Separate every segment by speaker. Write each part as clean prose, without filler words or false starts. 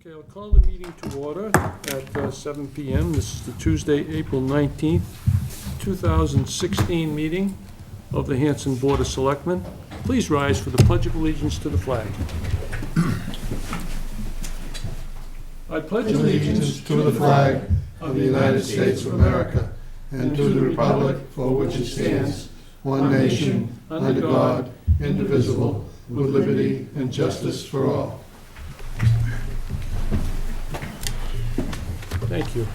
Speaker 1: Okay, I'll call the meeting to order at 7 PM. This is the Tuesday, April 19th, 2016 meeting of the Hanson Board of Selectmen. Please rise for the Pledge of Allegiance to the flag. I pledge
Speaker 2: Allegiance to the flag of the United States of America and to the republic for which it stands, one nation, under God, indivisible, with liberty and justice for all.
Speaker 1: Thank you.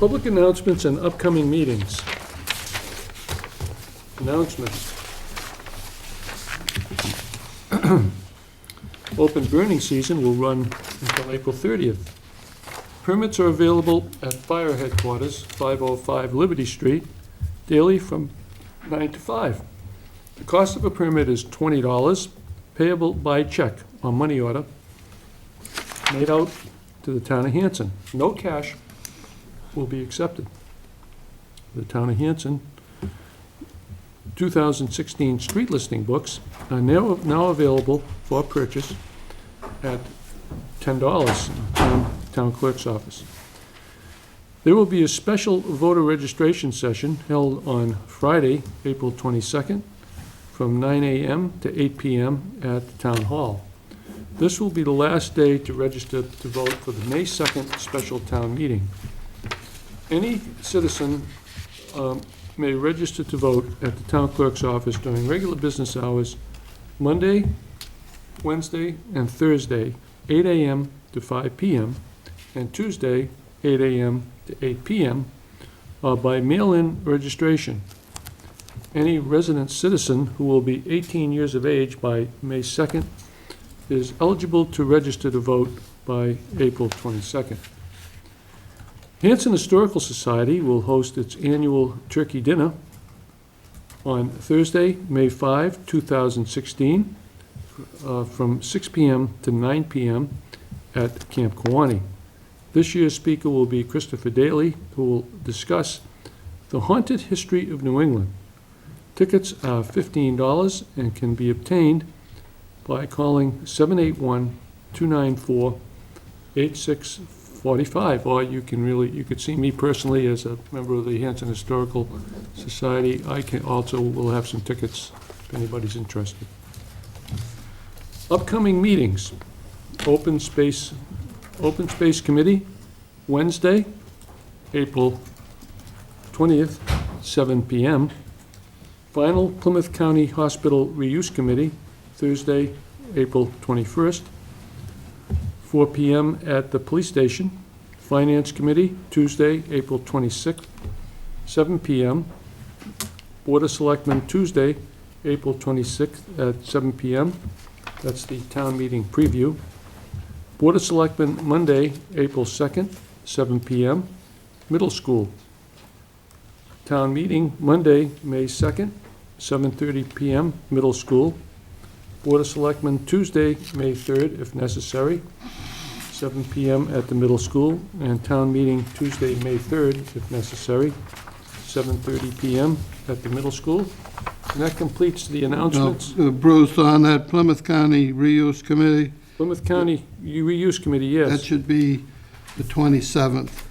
Speaker 1: Public announcements and upcoming meetings. Announcements. Open burning season will run until April 30th. Permits are available at Fire Headquarters, 505 Liberty Street, daily from 9 to 5. The cost of a permit is $20, payable by check or money order, made out to the town of Hanson. No cash will be accepted. The town of Hanson 2016 street listing books are now available for purchase at $10 in the town clerk's office. There will be a special voter registration session held on Friday, April 22nd, from 9 a.m. to 8 p.m. at the Town Hall. This will be the last day to register to vote for the May 2nd special town meeting. Any citizen may register to vote at the town clerk's office during regular business hours, Monday, Wednesday, and Thursday, 8 a.m. to 5 p.m., and Tuesday, 8 a.m. to 8 p.m., by mail-in registration. Any resident citizen who will be 18 years of age by May 2nd is eligible to register to vote by April 22nd. Hanson Historical Society will host its annual turkey dinner on Thursday, May 5, 2016, from 6 p.m. to 9 p.m. at Camp Kewanee. This year's speaker will be Christopher Daly, who will discuss the haunted history of New England. Tickets are $15 and can be obtained by calling 781-294-8645, or you could see me personally as a member of the Hanson Historical Society. I will have some tickets if anybody's interested. Upcoming meetings. Open Space Committee, Wednesday, April 20th, 7 p.m. Final Plymouth County Hospital Reuse Committee, Thursday, April 21st, 4 p.m. at the police station. Finance Committee, Tuesday, April 26th, 7 p.m. Board of Selectmen, Tuesday, April 26th at 7 p.m. That's the town meeting preview. Board of Selectmen, Monday, April 2nd, 7 p.m. Middle School. Town meeting, Monday, May 2nd, 7:30 p.m., Middle School. Board of Selectmen, Tuesday, May 3rd, if necessary, 7 p.m. at the Middle School. And town meeting, Tuesday, May 3rd, if necessary, 7:30 p.m. at the Middle School. And that completes the announcements.
Speaker 2: Bruce, on that Plymouth County Reuse Committee,
Speaker 1: Plymouth County Reuse Committee, yes.
Speaker 2: that should be the 27th.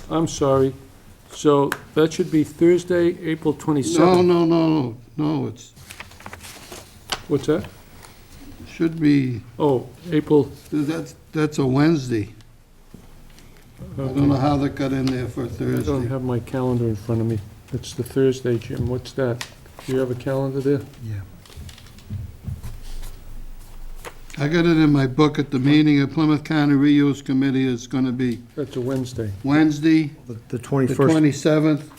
Speaker 1: I'm sorry. So that should be Thursday, April 27th.
Speaker 2: No, it's,
Speaker 1: What's that?
Speaker 2: should be,
Speaker 1: Oh, April.
Speaker 2: that's a Wednesday. I don't know how that got in there for
Speaker 1: I don't
Speaker 2: Thursday.
Speaker 1: have my calendar in front of me. It's the Thursday, Jim. What's that? Do you have a calendar there?
Speaker 2: Yeah. I got it in my book at the meeting of Plymouth County Reuse Committee is gonna be
Speaker 1: That's a Wednesday.
Speaker 2: Wednesday,
Speaker 3: The
Speaker 2: the
Speaker 3: 21st.
Speaker 2: 27th,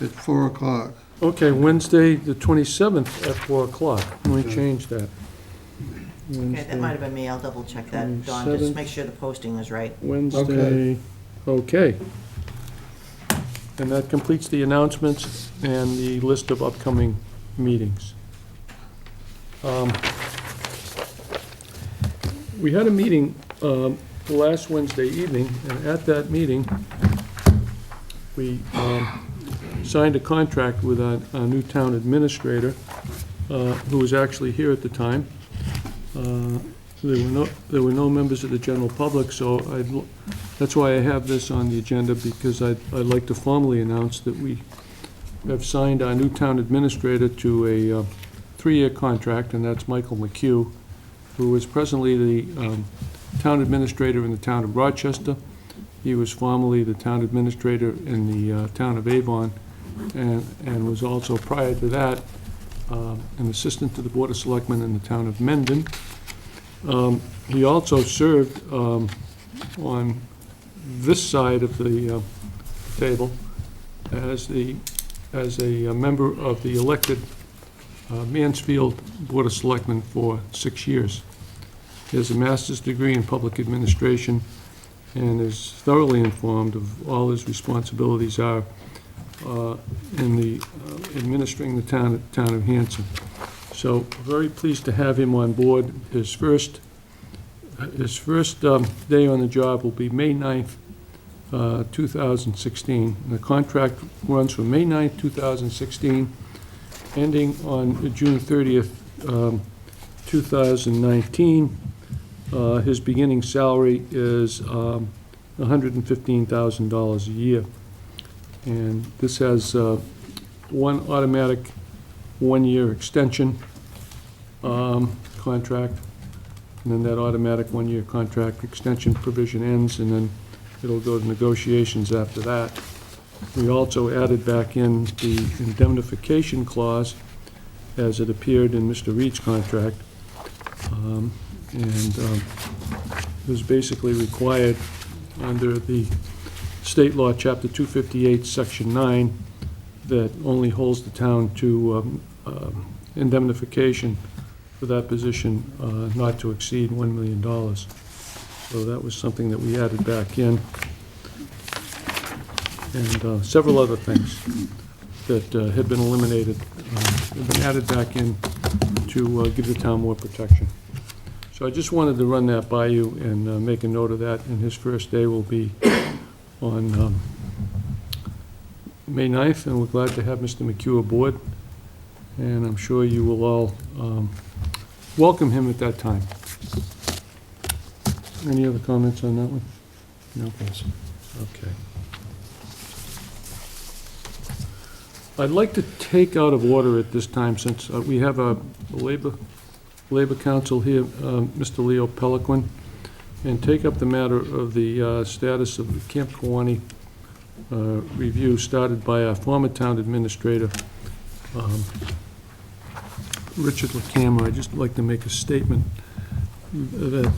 Speaker 2: at 4 o'clock.
Speaker 1: Okay, Wednesday, the 27th at 4 o'clock. Let me change that.
Speaker 4: Okay, that might have been me, I'll double check that, Dawn,
Speaker 1: 27th.
Speaker 4: just make sure the posting was right.
Speaker 1: Wednesday, okay. And that completes the announcements and the list of upcoming meetings. We had a meeting last Wednesday evening, and at that meeting, we signed a contract with our new town administrator who was actually here at the time. There were no members of the general public, so that's why I have this on the agenda, because I'd like to formally announce that we have signed our new town administrator to a 3-year contract, and that's Michael McHugh, who is presently the town administrator in the town of Rochester. He was formerly the town administrator in the town of Avon, and was also, prior to that, an assistant to the Board of Selectmen in the town of Mendon. He also served on this side of the table as a member of the elected Mansfield Board of Selectmen for 6 years. He has a master's degree in public administration and is thoroughly informed of all his responsibilities are in the administering the town of Hanson. So very pleased to have him on board. His first day on the job will be May 9th, 2016. The contract runs from May 9th, 2016, ending on June 30th, 2019. His beginning salary is $115,000 a year. And this has one automatic 1-year extension contract, and then that automatic 1-year contract extension provision ends, and then it'll go to negotiations after that. We also added back in the indemnification clause as it appeared in Mr. Reed's contract. It was basically required under the state law, Chapter 258, Section 9, that only holds the town to indemnification for that position not to exceed $1 million. So that was something that we added back in. And several other things that had been eliminated have been added back in to give the town more protection. So I just wanted to run that by you and make a note of that, and his first day will be on May 9th, and we're glad to have Mr. McHugh aboard, and I'm sure you will all welcome him at that time. Any other comments on that one? No? Okay. I'd like to take out of order at this time, since we have a Labor Council here, Mr. Leo Peliquin, and take up the matter of the status of the Camp Kewanee review started by our former town administrator, Richard LaCamera. I'd just like to make a statement that,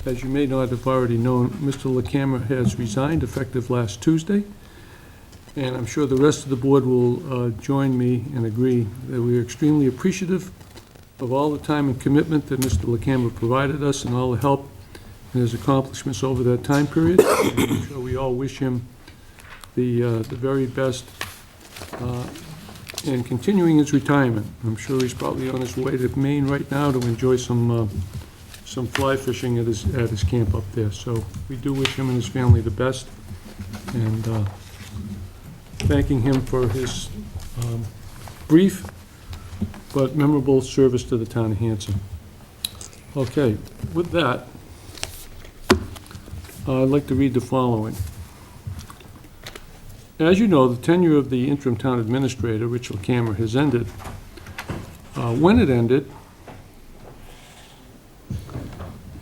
Speaker 1: as you may not have already known, Mr. LaCamera has resigned effective last Tuesday, and I'm sure the rest of the board will join me and agree that we are extremely appreciative of all the time and commitment that Mr. LaCamera provided us and all the help and his accomplishments over that time period. I'm sure we all wish him the very best in continuing his retirement. I'm sure he's probably on his way to Maine right now to enjoy some fly fishing at his camp up there. So we do wish him and his family the best, and thanking him for his brief but memorable service to the town of Hanson. Okay, with that, I'd like to read the following. As you know, the tenure of the interim town administrator, Rich LaCamera, has ended. When it ended,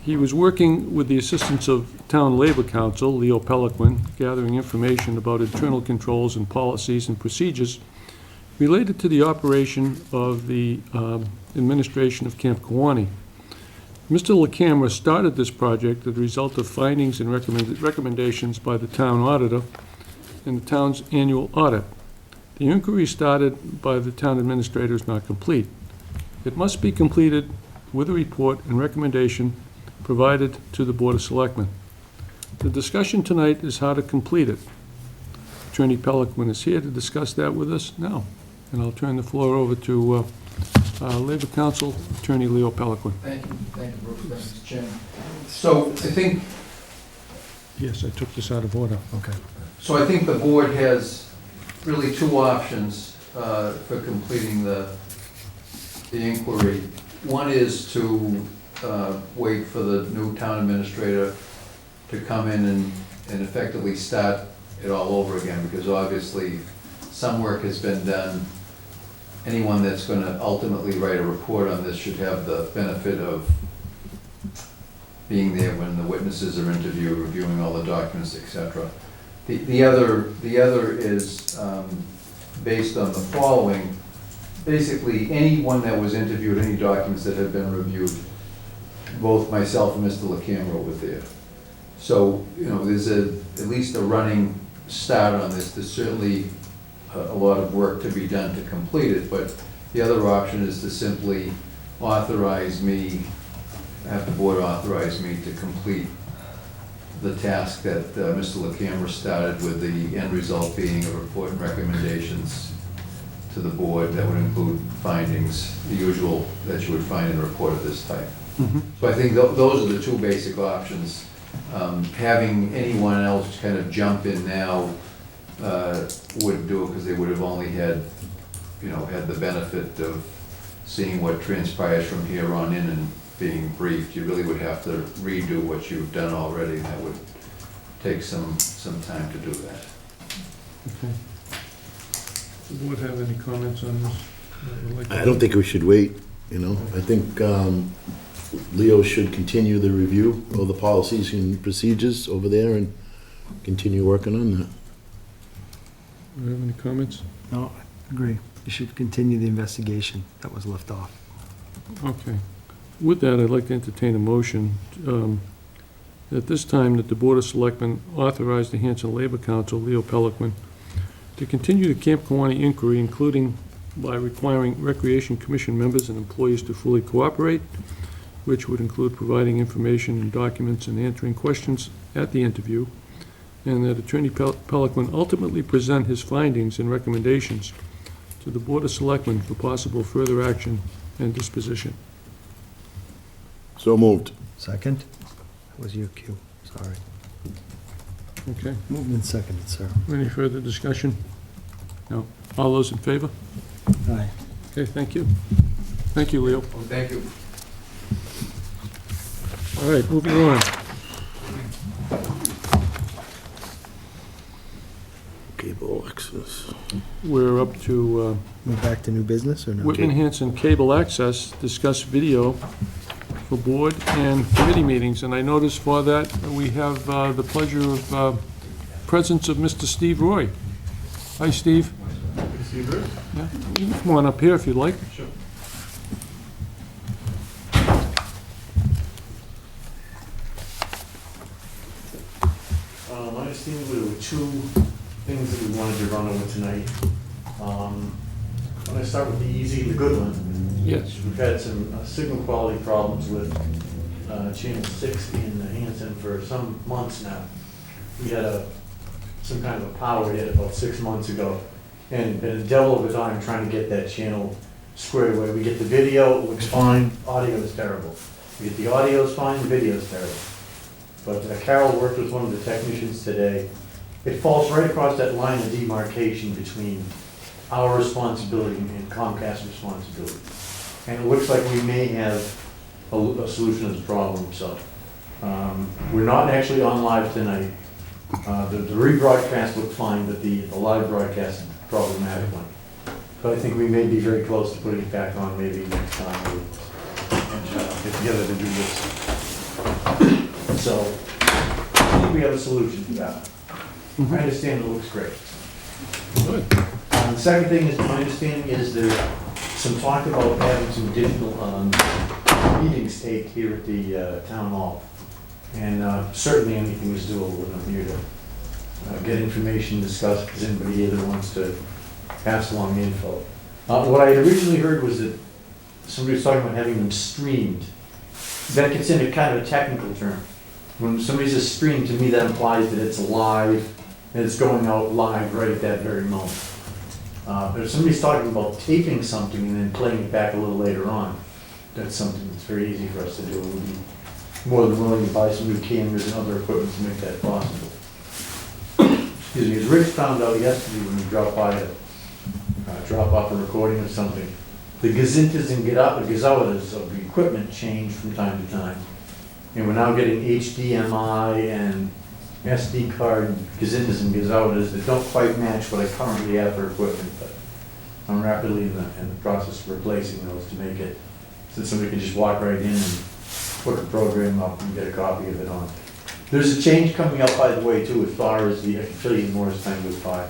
Speaker 1: he was working with the assistance of Town Labor Council, Leo Peliquin, gathering information about internal controls and policies and procedures related to the operation of the administration of Camp Kewanee. Mr. LaCamera started this project as a result of findings and recommendations by the town auditor in the town's annual audit. The inquiry started by the town administrator is not complete. It must be completed with a report and recommendation provided to the Board of Selectmen. The discussion tonight is how to complete it. Attorney Peliquin is here to discuss that with us now. And I'll turn the floor over to Labor Council Attorney Leo Peliquin.
Speaker 3: Thank you, Bruce, Mr. Chairman. So I think...
Speaker 1: Yes, I took this out of order.
Speaker 3: Okay. So I think the board has really two options for completing the the inquiry. One is to wait for the new town administrator to come in and effectively start it all over again, because obviously some work has been done. Anyone that's gonna ultimately write a report on this should have the benefit of being there when the witnesses are interviewed, reviewing all the documents, etc. The other is based on the following. Basically, anyone that was interviewed, any documents that have been reviewed, both myself and Mr. LaCamera were there. So, you know, there's at least a running start on this. There's certainly a lot of work to be done to complete it, but the other option is to simply authorize me, have the board authorize me to complete the task that Mr. LaCamera started, with the end result being a report and recommendations to the board that would include findings, the usual that you would find in a report of this type. So I think those are the two basic options. Having anyone else kind of jump in now wouldn't do it, because they would have only had, you know, had the benefit of seeing what transpires from here on in and being briefed. You really would have to redo what you've done already, and that would take some time to do that.
Speaker 1: Okay. Does the board have any comments on this?
Speaker 2: I don't think we should wait, you know. I think Leo should continue the review of the policies and procedures over there and continue working on that.
Speaker 1: Do you have any comments?
Speaker 5: No, I agree. You should continue the investigation that was left off.
Speaker 1: Okay. With that, I'd like to entertain a motion at this time that the Board of Selectmen authorize the Hanson Labor Council, Leo Pelican, to continue the Camp Kawani inquiry, including by requiring Recreation Commission members and employees to fully cooperate, which would include providing information and documents and answering questions at the interview, and that Attorney Pelican ultimately present his findings and recommendations to the Board of Selectmen for possible further action and disposition.
Speaker 2: So moved.
Speaker 5: Second? That was your cue, sorry.
Speaker 1: Okay.
Speaker 5: Moved and seconded, sir.
Speaker 1: Any further discussion? No. All those in favor?
Speaker 5: Aye.
Speaker 1: Okay, thank you. Thank you, Leo.
Speaker 3: Well, thank you.
Speaker 1: All right, moving on.
Speaker 2: Cable access.
Speaker 1: We're up to
Speaker 5: Move back to new business or no?
Speaker 1: Whitman Hanson Cable Access, discuss video for board and committee meetings. And I noticed for that, we have the pleasure of presence of Mr. Steve Roy. Hi, Steve.
Speaker 6: Steve Roy?
Speaker 1: Yeah, you can come on up here if you'd like.
Speaker 6: Sure. My understanding, there were two things that we wanted to run over tonight. I'm gonna start with the easy and the good one.
Speaker 1: Yes.
Speaker 6: We've had some signal quality problems with channel 6 in the Hanson for some months now. We had some kind of a power hit about 6 months ago, and been a devil of a time trying to get that channel squared away. We get the video, it looks fine, audio is terrible. We get the audio's fine, the video's terrible. But Carol worked with one of the technicians today. It falls right across that line of demarcation between our responsibility and Comcast's responsibility. And it looks like we may have a solution to the problem, so. We're not actually on live tonight. The rebroadcast looked fine, but the live broadcast is a problematic one. But I think we may be very close to putting it back on maybe next time and get together to do this. So, I think we have a solution to that. I understand it looks great.
Speaker 1: Good.
Speaker 6: The second thing is, my understanding is there's some talk about having some digital meetings taped here at the town hall. And certainly anything is doable, and I'm here to get information, discuss, if there's anybody here that wants to pass along the info. What I had originally heard was that somebody was talking about having them streamed. That gets into kind of a technical term. When somebody says stream, to me that implies that it's live, and it's going out live right at that very moment. But if somebody's talking about taping something and then playing it back a little later on, that's something that's very easy for us to do. We'd be more than willing to buy some new cameras and other equipment to make that possible. Excuse me, as Rich found out yesterday when we dropped by to drop off a recording of something, the gazintas and gazotas of the equipment change from time to time. And we're now getting HDMI and SD card gazintas and gazotas that don't quite match what I currently have for equipment, but I'm rapidly in the process of replacing those to make it, so that somebody can just walk right in and put the program up and get a copy of it on. There's a change coming up, by the way, too, as far as I can tell you more as time goes by.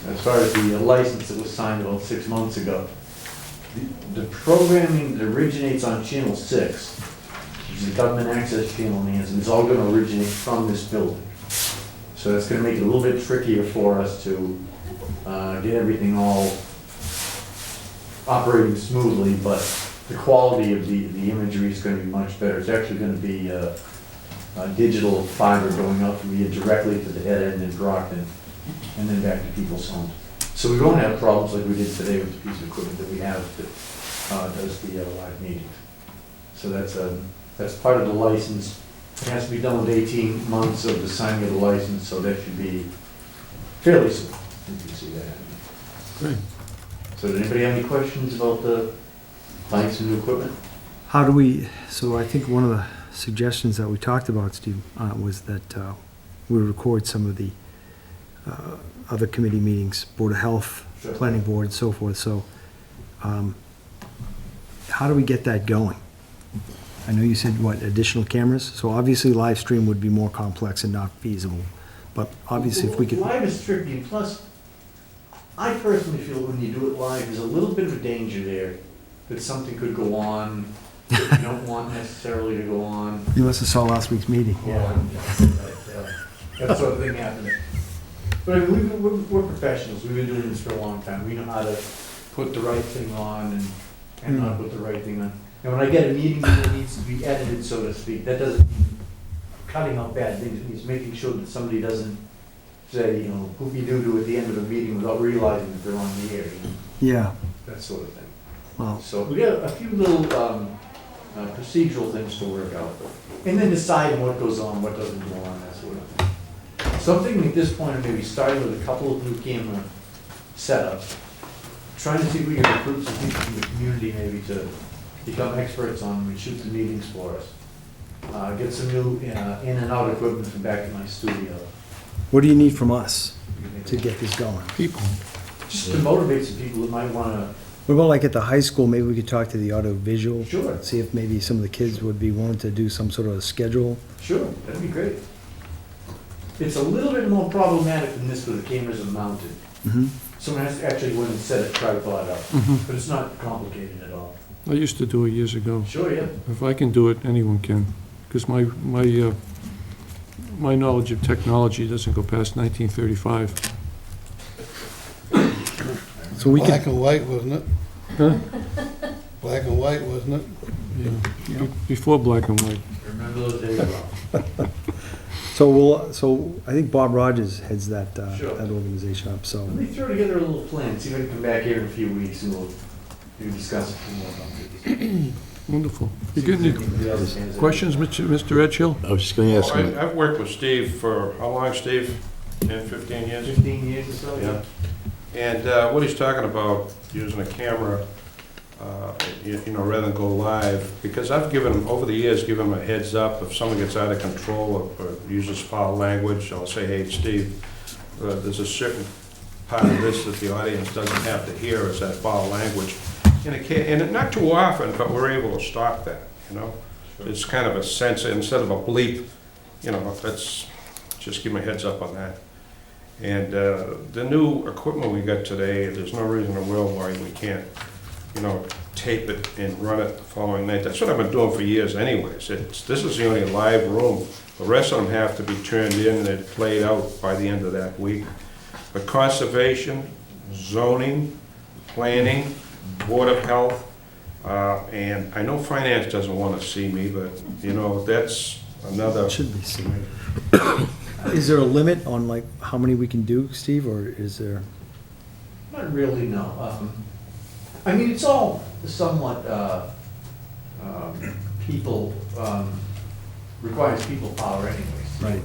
Speaker 6: As far as the license that was signed about 6 months ago, the programming that originates on Channel 6, which is a government access channel in Hanson, is all going to originate from this building. So that's going to make it a little bit trickier for us to get everything all operating smoothly, but the quality of the imagery is going to be much better. It's actually going to be a digital fiber going out from here directly to the head end in Brockton, and then back to people's homes. So we won't have problems like we did today with the piece of equipment that we have that does the live meetings. So that's part of the license. It has to be done with 18 months of the signing of the license, so that should be fairly soon. You can see that.
Speaker 1: Great.
Speaker 6: So did anybody have any questions about the buying some new equipment?
Speaker 5: How do we, so I think one of the suggestions that we talked about, Steve, was that we record some of the other committee meetings, Board of Health,
Speaker 6: Sure.
Speaker 5: Planning Board, and so forth. So how do we get that going? I know you said, what, additional cameras? So obviously live stream would be more complex and not feasible. But obviously if we could,
Speaker 6: Live is tricky, and plus, I personally feel when you do it live, there's a little bit of a danger there that something could go on that you don't want necessarily to go on.
Speaker 5: you must have saw last week's meeting.
Speaker 6: Yeah, that sort of thing happening. But I mean, we're professionals, we've been doing this for a long time, we know how to put the right thing on and not put the right thing on. And when I get a meeting that needs to be edited, so to speak, that doesn't mean cutting out bad things, it means making sure that somebody doesn't say, you know, poopy-doo-doo at the end of the meeting without realizing that they're on the air, you know,
Speaker 5: Yeah,
Speaker 6: that sort of thing.
Speaker 5: well,
Speaker 6: So we got a few little procedural things to work out, and then deciding what goes on, what doesn't go on, that sort of thing. So I'm thinking at this point, maybe starting with a couple of new camera setups, trying to see if we can recruit some people from the community maybe to become experts on and shoot the meetings for us. Get some new in and out equipment from back in my studio.
Speaker 5: what do you need from us to get this going?
Speaker 1: People.
Speaker 6: Just to motivate some people that might wanna,
Speaker 5: What about like at the high school, maybe we could talk to the audio-visual?
Speaker 6: Sure.
Speaker 5: See if maybe some of the kids would be willing to do some sort of a schedule.
Speaker 6: sure, that'd be great. It's a little bit more problematic than this where the cameras are mounted.
Speaker 5: Mhm.
Speaker 6: Someone has to actually go in and set a tripod up,
Speaker 1: Mhm.
Speaker 6: but it's not complicated at all.
Speaker 1: I used to do it years ago.
Speaker 6: Sure, yeah.
Speaker 1: If I can do it, anyone can, because my knowledge of technology doesn't go past 1935.
Speaker 5: So we
Speaker 2: Black
Speaker 5: could,
Speaker 2: and white, wasn't it?
Speaker 1: Huh?
Speaker 2: Black and white, wasn't it?
Speaker 1: Yeah. Before black and white.
Speaker 6: Remember those days well.
Speaker 5: so I think Bob Rogers heads that,
Speaker 6: Sure.
Speaker 5: that organization up, so.
Speaker 6: Let me throw together a little plan, see if I can come back here in a few weeks and we'll discuss a few more about this.
Speaker 1: Wonderful. You get any questions, Mr. Edgehill?
Speaker 7: I was just going to ask him,
Speaker 8: I've worked with Steve for, how long, Steve? 10, 15 years?
Speaker 6: 15 years or so?
Speaker 8: Yeah. And what he's talking about, using a camera, rather than go live, because I've given him, over the years, given him a heads up, if someone gets out of control or uses foul language, I'll say, hey, Steve, there's a certain part of this that the audience doesn't have to hear, is that foul language. And not too often, but we're able to stop that, you know? It's kind of a sense, instead of a bleep, let's just give him a heads up on that. And the new equipment we got today, there's no reason in the world why we can't, tape it and run it the following night. That's what I've been doing for years anyways. This is the only live room. The rest of them have to be turned in and they're played out by the end of that week. But conservation, zoning, planning, Board of Health, and I know finance doesn't want to see me, but, that's another.
Speaker 5: Should be seen. Is there a limit on like how many we can do, Steve, or is there?
Speaker 6: Not really, no. I mean, it's all somewhat people, requires people power anyways.
Speaker 5: Right.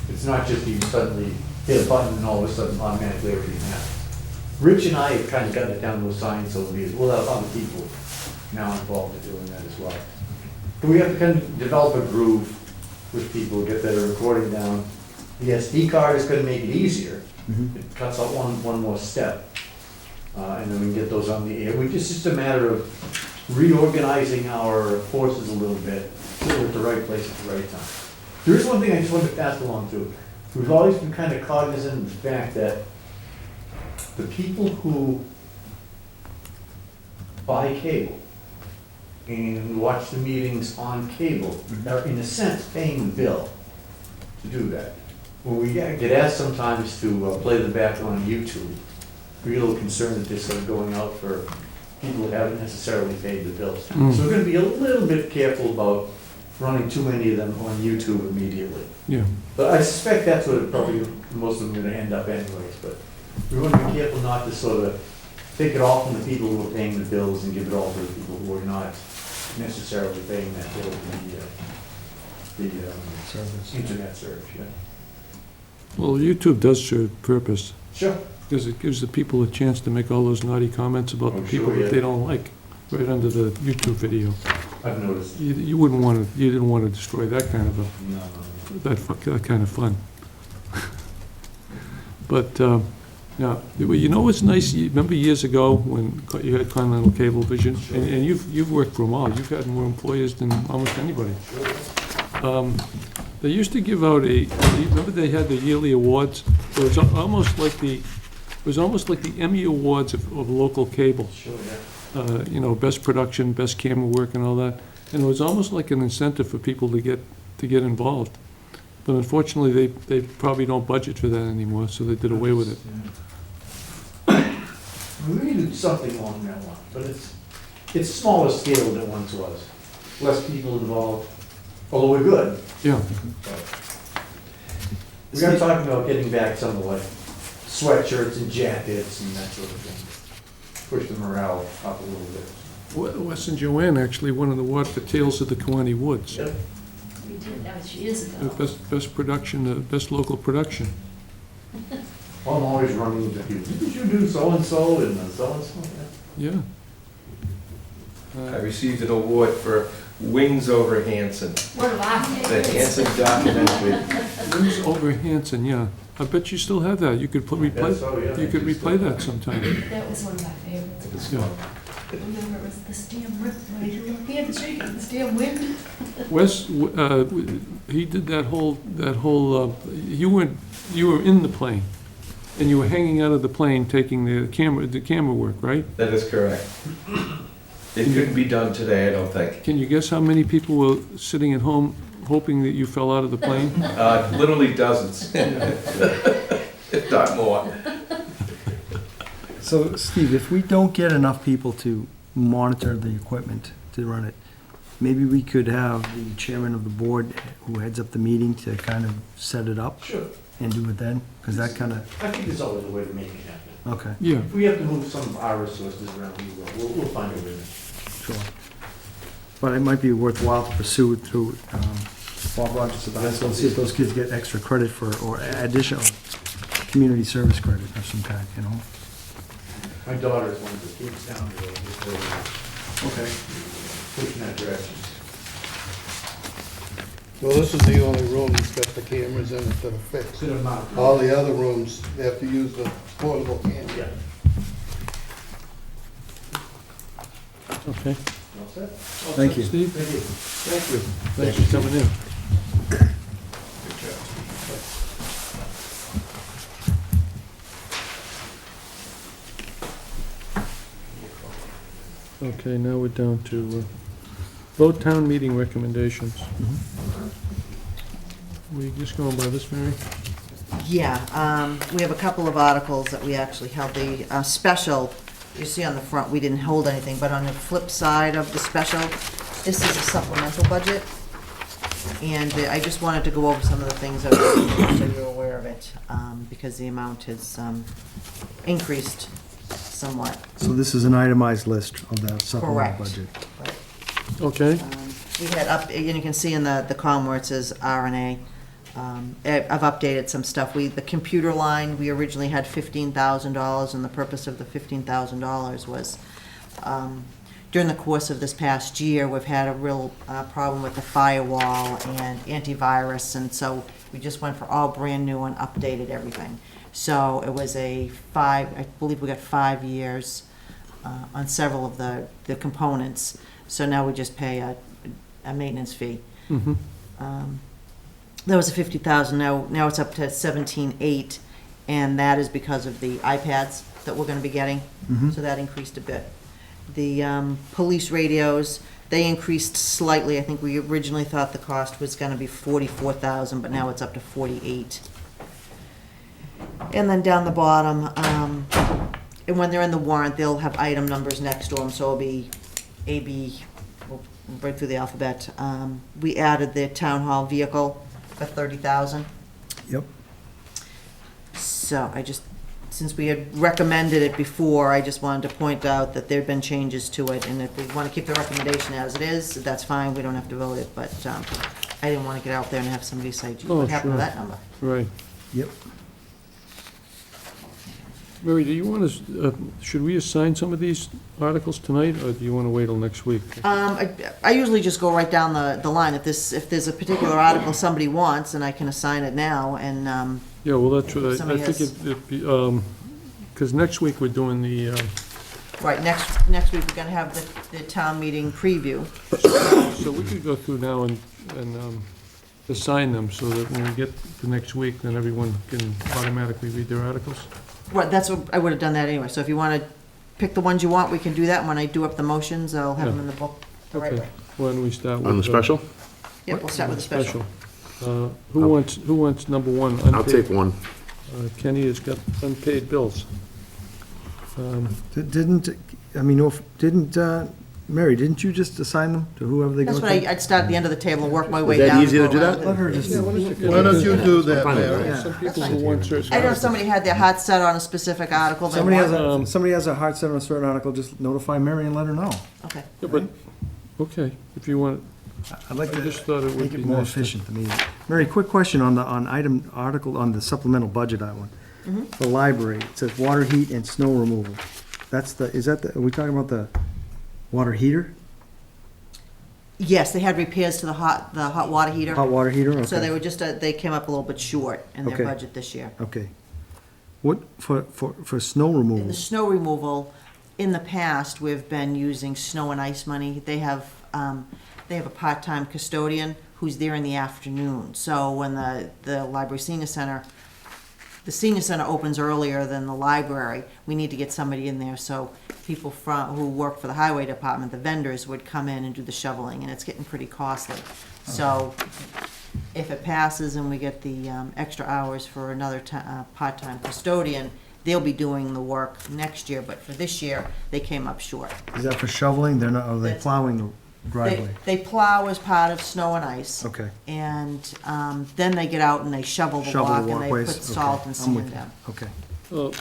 Speaker 6: It's not just you suddenly hit a button and all of a sudden automatically everything happens. Rich and I have kind of gotten it down to a science over the years. We'll have other people now involved in doing that as well. But we have to kind of develop a groove with people, get their recording down. The SD card is gonna make it easier. It cuts out one more step. And then we can get those on the air. It's just a matter of reorganizing our forces a little bit, so we're at the right place at the right time. There is one thing I just wanted to pass along too. We've always been kind of cognizant of the fact that the people who buy cable and watch the meetings on cable are in a sense paying the bill to do that. When we get asked sometimes to play them back on YouTube, we're a little concerned that this is going out for people who haven't necessarily paid the bills.
Speaker 1: Mm.
Speaker 6: So we're gonna be a little bit careful about running too many of them on YouTube immediately.
Speaker 1: Yeah.
Speaker 6: But I suspect that's what it probably, most of them are gonna end up anyways, but we wanna be careful not to sort of take it all from the people who are paying the bills and give it all to the people who are not necessarily paying that bill for the internet service, yeah.
Speaker 1: Well, YouTube does serve purpose,
Speaker 6: Sure.
Speaker 1: because it gives the people a chance to make all those naughty comments about the
Speaker 6: Oh,
Speaker 1: people
Speaker 6: sure,
Speaker 1: that
Speaker 6: yeah.
Speaker 1: they don't like, right under the YouTube video.
Speaker 6: I've noticed.
Speaker 1: You wouldn't want to, you didn't want to destroy that kind of that kind of fun. But, now, you know what's nice, you remember years ago when you had Continental Cablevision, and you've worked for them all, you've had more employers than almost anybody. They used to give out remember they had the yearly awards? It was almost like the Emmy Awards of local cable.
Speaker 6: Sure, yeah.
Speaker 1: You know, best production, best camera work and all that. And it was almost like an incentive for people to get involved. But unfortunately, they probably don't budget for that anymore, so they did away with it.
Speaker 6: We need to do something along that line, but it's smaller scale than it once was. Less people involved, although we're good.
Speaker 1: Yeah,
Speaker 6: We are talking about getting back some of like sweatshirts and jackets and that sort of thing. Push the morale up a little bit.
Speaker 1: Wes and Joanne actually won an award for Tales of the Kiwanee Woods.
Speaker 6: Yep.
Speaker 7: We did, that was years ago.
Speaker 1: Best production, best local production.
Speaker 6: Well, I'm always running into people, didn't you do so-and-so and so-and-so? Yeah.
Speaker 1: Yeah.
Speaker 9: I received an award for Wings Over Hanson,
Speaker 7: One of our
Speaker 9: the
Speaker 7: favorites.
Speaker 9: Hanson documentary.
Speaker 1: Wings over Hanson, yeah. I bet you still have that. You could replay,
Speaker 6: so, yeah.
Speaker 1: you could replay that sometime.
Speaker 7: That was one of our favorites.
Speaker 9: It's
Speaker 1: Yeah.
Speaker 7: I remember it was the Stam Rip, right? You look at the shaking, the Stam Wind.
Speaker 1: Wes, he did that whole, you were in the plane, and you were hanging out of the plane taking the camera work, right?
Speaker 9: That is correct. It couldn't be done today, I don't think.
Speaker 1: Can you guess how many people were sitting at home hoping that you fell out of the plane?
Speaker 9: Literally dozens, if not more.
Speaker 5: So, Steve, if we don't get enough people to monitor the equipment to run it, maybe we could have the chairman of the board who heads up the meeting to kind of set it up
Speaker 6: Sure.
Speaker 5: and do it then? Because that kind of,
Speaker 6: I think there's always a way to make it happen.
Speaker 5: okay,
Speaker 1: Yeah,
Speaker 6: If we have to move some of our resources around, we'll find a way.
Speaker 5: sure. But it might be worthwhile to pursue it through Bob Rogers at the high school, and see if those kids get extra credit for, or additional community service credit of some kind, you know?
Speaker 6: My daughter's one of the kids down there, just
Speaker 5: Okay.
Speaker 6: pushing that direction.
Speaker 2: Well, this is the only room that's got the cameras in it that are fixed.
Speaker 6: Good amount.
Speaker 2: All the other rooms, they have to use the portable camera.
Speaker 6: Yeah.
Speaker 1: okay.
Speaker 6: All set?
Speaker 5: Thank you.
Speaker 1: Steve,
Speaker 6: Thank you.
Speaker 1: thank you. Thanks for coming in. Okay, now we're down to vote town meeting recommendations. We just going by this, Mary?
Speaker 4: Yeah, we have a couple of articles that we actually held. The special, you see on the front, we didn't hold anything, but on the flip side of the special, this is a supplemental budget. And I just wanted to go over some of the things that so you're aware of it, because the amount has increased somewhat.
Speaker 5: So this is an itemized list of the supplemental
Speaker 4: Correct.
Speaker 5: budget.
Speaker 1: Okay,
Speaker 4: We had up, and you can see in the column where it says R and A, I've updated some stuff. The computer line, we originally had $15,000, and the purpose of the $15,000 was, during the course of this past year, we've had a real problem with the firewall and antivirus, and so we just went for all brand new and updated everything. So it was I believe we got 5 years on several of the components. So now we just pay a maintenance fee.
Speaker 1: Mhm.
Speaker 4: That was a $50,000. Now it's up to 17,800, and that is because of the iPads that we're going to be getting.
Speaker 5: Mhm.
Speaker 4: So that increased a bit. The police radios, they increased slightly. I think we originally thought the cost was going to be 44,000, but now it's up to 48. And then down the bottom, and when they're in the warrant, they'll have item numbers next to them, so it'll be A, B, right through the alphabet. We added the town hall vehicle for 30,000.
Speaker 5: Yep.
Speaker 4: So since we had recommended it before, I just wanted to point out that there'd been changes to it, and if we want to keep the recommendation as it is, that's fine, we don't have to vote it, but I didn't want to get out there and have somebody say, gee,
Speaker 1: Oh,
Speaker 4: what happened to
Speaker 1: sure.
Speaker 4: that number?
Speaker 1: Right.
Speaker 5: Yep.
Speaker 1: Mary, do you want to, should we assign some of these articles tonight, or do you want to wait till next week?
Speaker 4: I usually just go right down the line. If there's a particular article somebody wants, and I can assign it now, and,
Speaker 1: Yeah, well, that's what I
Speaker 4: Somebody
Speaker 1: think
Speaker 4: has-
Speaker 1: it'd be, because next week we're doing the,
Speaker 4: right, next week, we're gonna have the town meeting preview.
Speaker 1: so we could go through now and assign them, so that when we get to next week, then everyone can automatically read their articles.
Speaker 4: Right, that's what, I would've done that anyway, so if you wanna pick the ones you want, we can do that, and when I do up the motions, I'll have them in the book the right
Speaker 1: Okay.
Speaker 4: way.
Speaker 1: Why don't we start with?
Speaker 2: On the special?
Speaker 4: Yep, we'll start with the special.
Speaker 1: Who wants number one?
Speaker 2: I'll take
Speaker 1: unpaid?
Speaker 2: one.
Speaker 1: Kenny has got unpaid bills.
Speaker 5: Mary, didn't you just assign them to whoever they go
Speaker 4: That's
Speaker 5: to?
Speaker 4: what I'd start at the end of the table and work my way
Speaker 2: that
Speaker 4: down.
Speaker 2: easier
Speaker 4: and
Speaker 2: to
Speaker 4: go
Speaker 2: do
Speaker 4: around
Speaker 2: that?
Speaker 4: it.
Speaker 5: Let her just,
Speaker 2: Why don't you do that, Mary?
Speaker 5: Yeah.
Speaker 1: Some people who want certain.
Speaker 4: I know if somebody had their heart set on a specific article, they want.
Speaker 5: somebody has a heart set on a certain article, just notify Mary and let her know.
Speaker 4: Okay.
Speaker 1: Yeah, but, okay, if you want,
Speaker 5: I'd like
Speaker 1: I
Speaker 5: to
Speaker 1: just thought it would
Speaker 5: make
Speaker 1: be
Speaker 5: it more
Speaker 1: nice to.
Speaker 5: efficient to me. Mary, quick question on the, article, on the supplemental budget, that one. The library, it says water heat and snow removal. Are we talking about the water heater?
Speaker 4: Yes, they had repairs to the hot water heater.
Speaker 5: Hot water heater? Okay.
Speaker 4: So they were just, they came up a little bit short in their
Speaker 5: Okay.
Speaker 4: budget this year.
Speaker 5: Okay. What, for snow
Speaker 4: In the
Speaker 5: removal?
Speaker 4: snow removal, in the past, we've been using snow and ice money. They have a part-time custodian who's there in the afternoon. So when the library senior center, the senior center opens earlier than the library, we need to get somebody in there. So people who work for the highway department, the vendors, would come in and do the shoveling, and it's getting pretty costly. So if it passes and we get the extra hours for another part-time custodian, they'll be doing the work next year, but for this year, they came up short.
Speaker 5: Is that for shoveling? They're not, are they
Speaker 4: That's-
Speaker 5: plowing the driveway?
Speaker 4: They plow as part of snow and ice.
Speaker 5: Okay.
Speaker 4: And then they get out and they shovel the
Speaker 5: Shovel the
Speaker 4: walk, and they
Speaker 5: walkways,
Speaker 4: put
Speaker 5: okay.
Speaker 4: salt and
Speaker 5: I'm with
Speaker 4: sand
Speaker 5: you.
Speaker 4: down.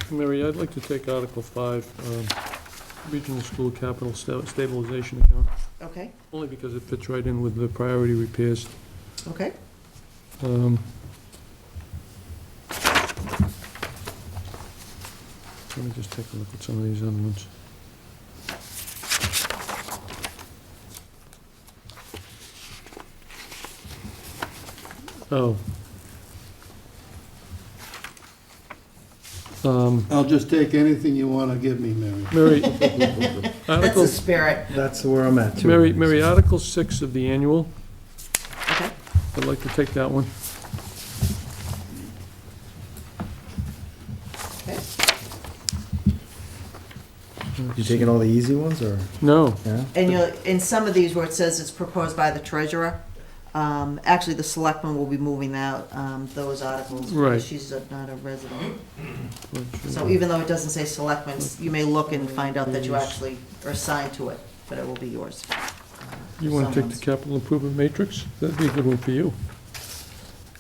Speaker 5: Okay.
Speaker 1: Mary, I'd like to take Article 5, Regional School Capital Stabilization Account,
Speaker 4: Okay,
Speaker 1: only because it fits right in with the priority repairs.
Speaker 4: okay.
Speaker 1: Let me just take a look at some of these other ones. Oh.
Speaker 2: I'll just take anything you want to give me, Mary.
Speaker 1: Mary,
Speaker 4: That's
Speaker 1: Article,
Speaker 4: the spirit.
Speaker 5: That's where I'm at, too.
Speaker 1: Mary, Article 6 of the annual,
Speaker 4: Okay.
Speaker 1: I'd like to take that one.
Speaker 4: Okay.
Speaker 5: You taking all the easy ones, or,
Speaker 1: No,
Speaker 5: yeah?
Speaker 4: And in some of these where it says it's proposed by the treasurer, actually, the selectmen will be moving out, those articles.
Speaker 1: Right.
Speaker 4: Because she's not a resident. So even though it doesn't say selectmen, you may look and find out that you actually are assigned to it, but it will be yours.
Speaker 1: you want to take
Speaker 4: Someone's.
Speaker 1: the capital improvement matrix? That'd be a good one for you.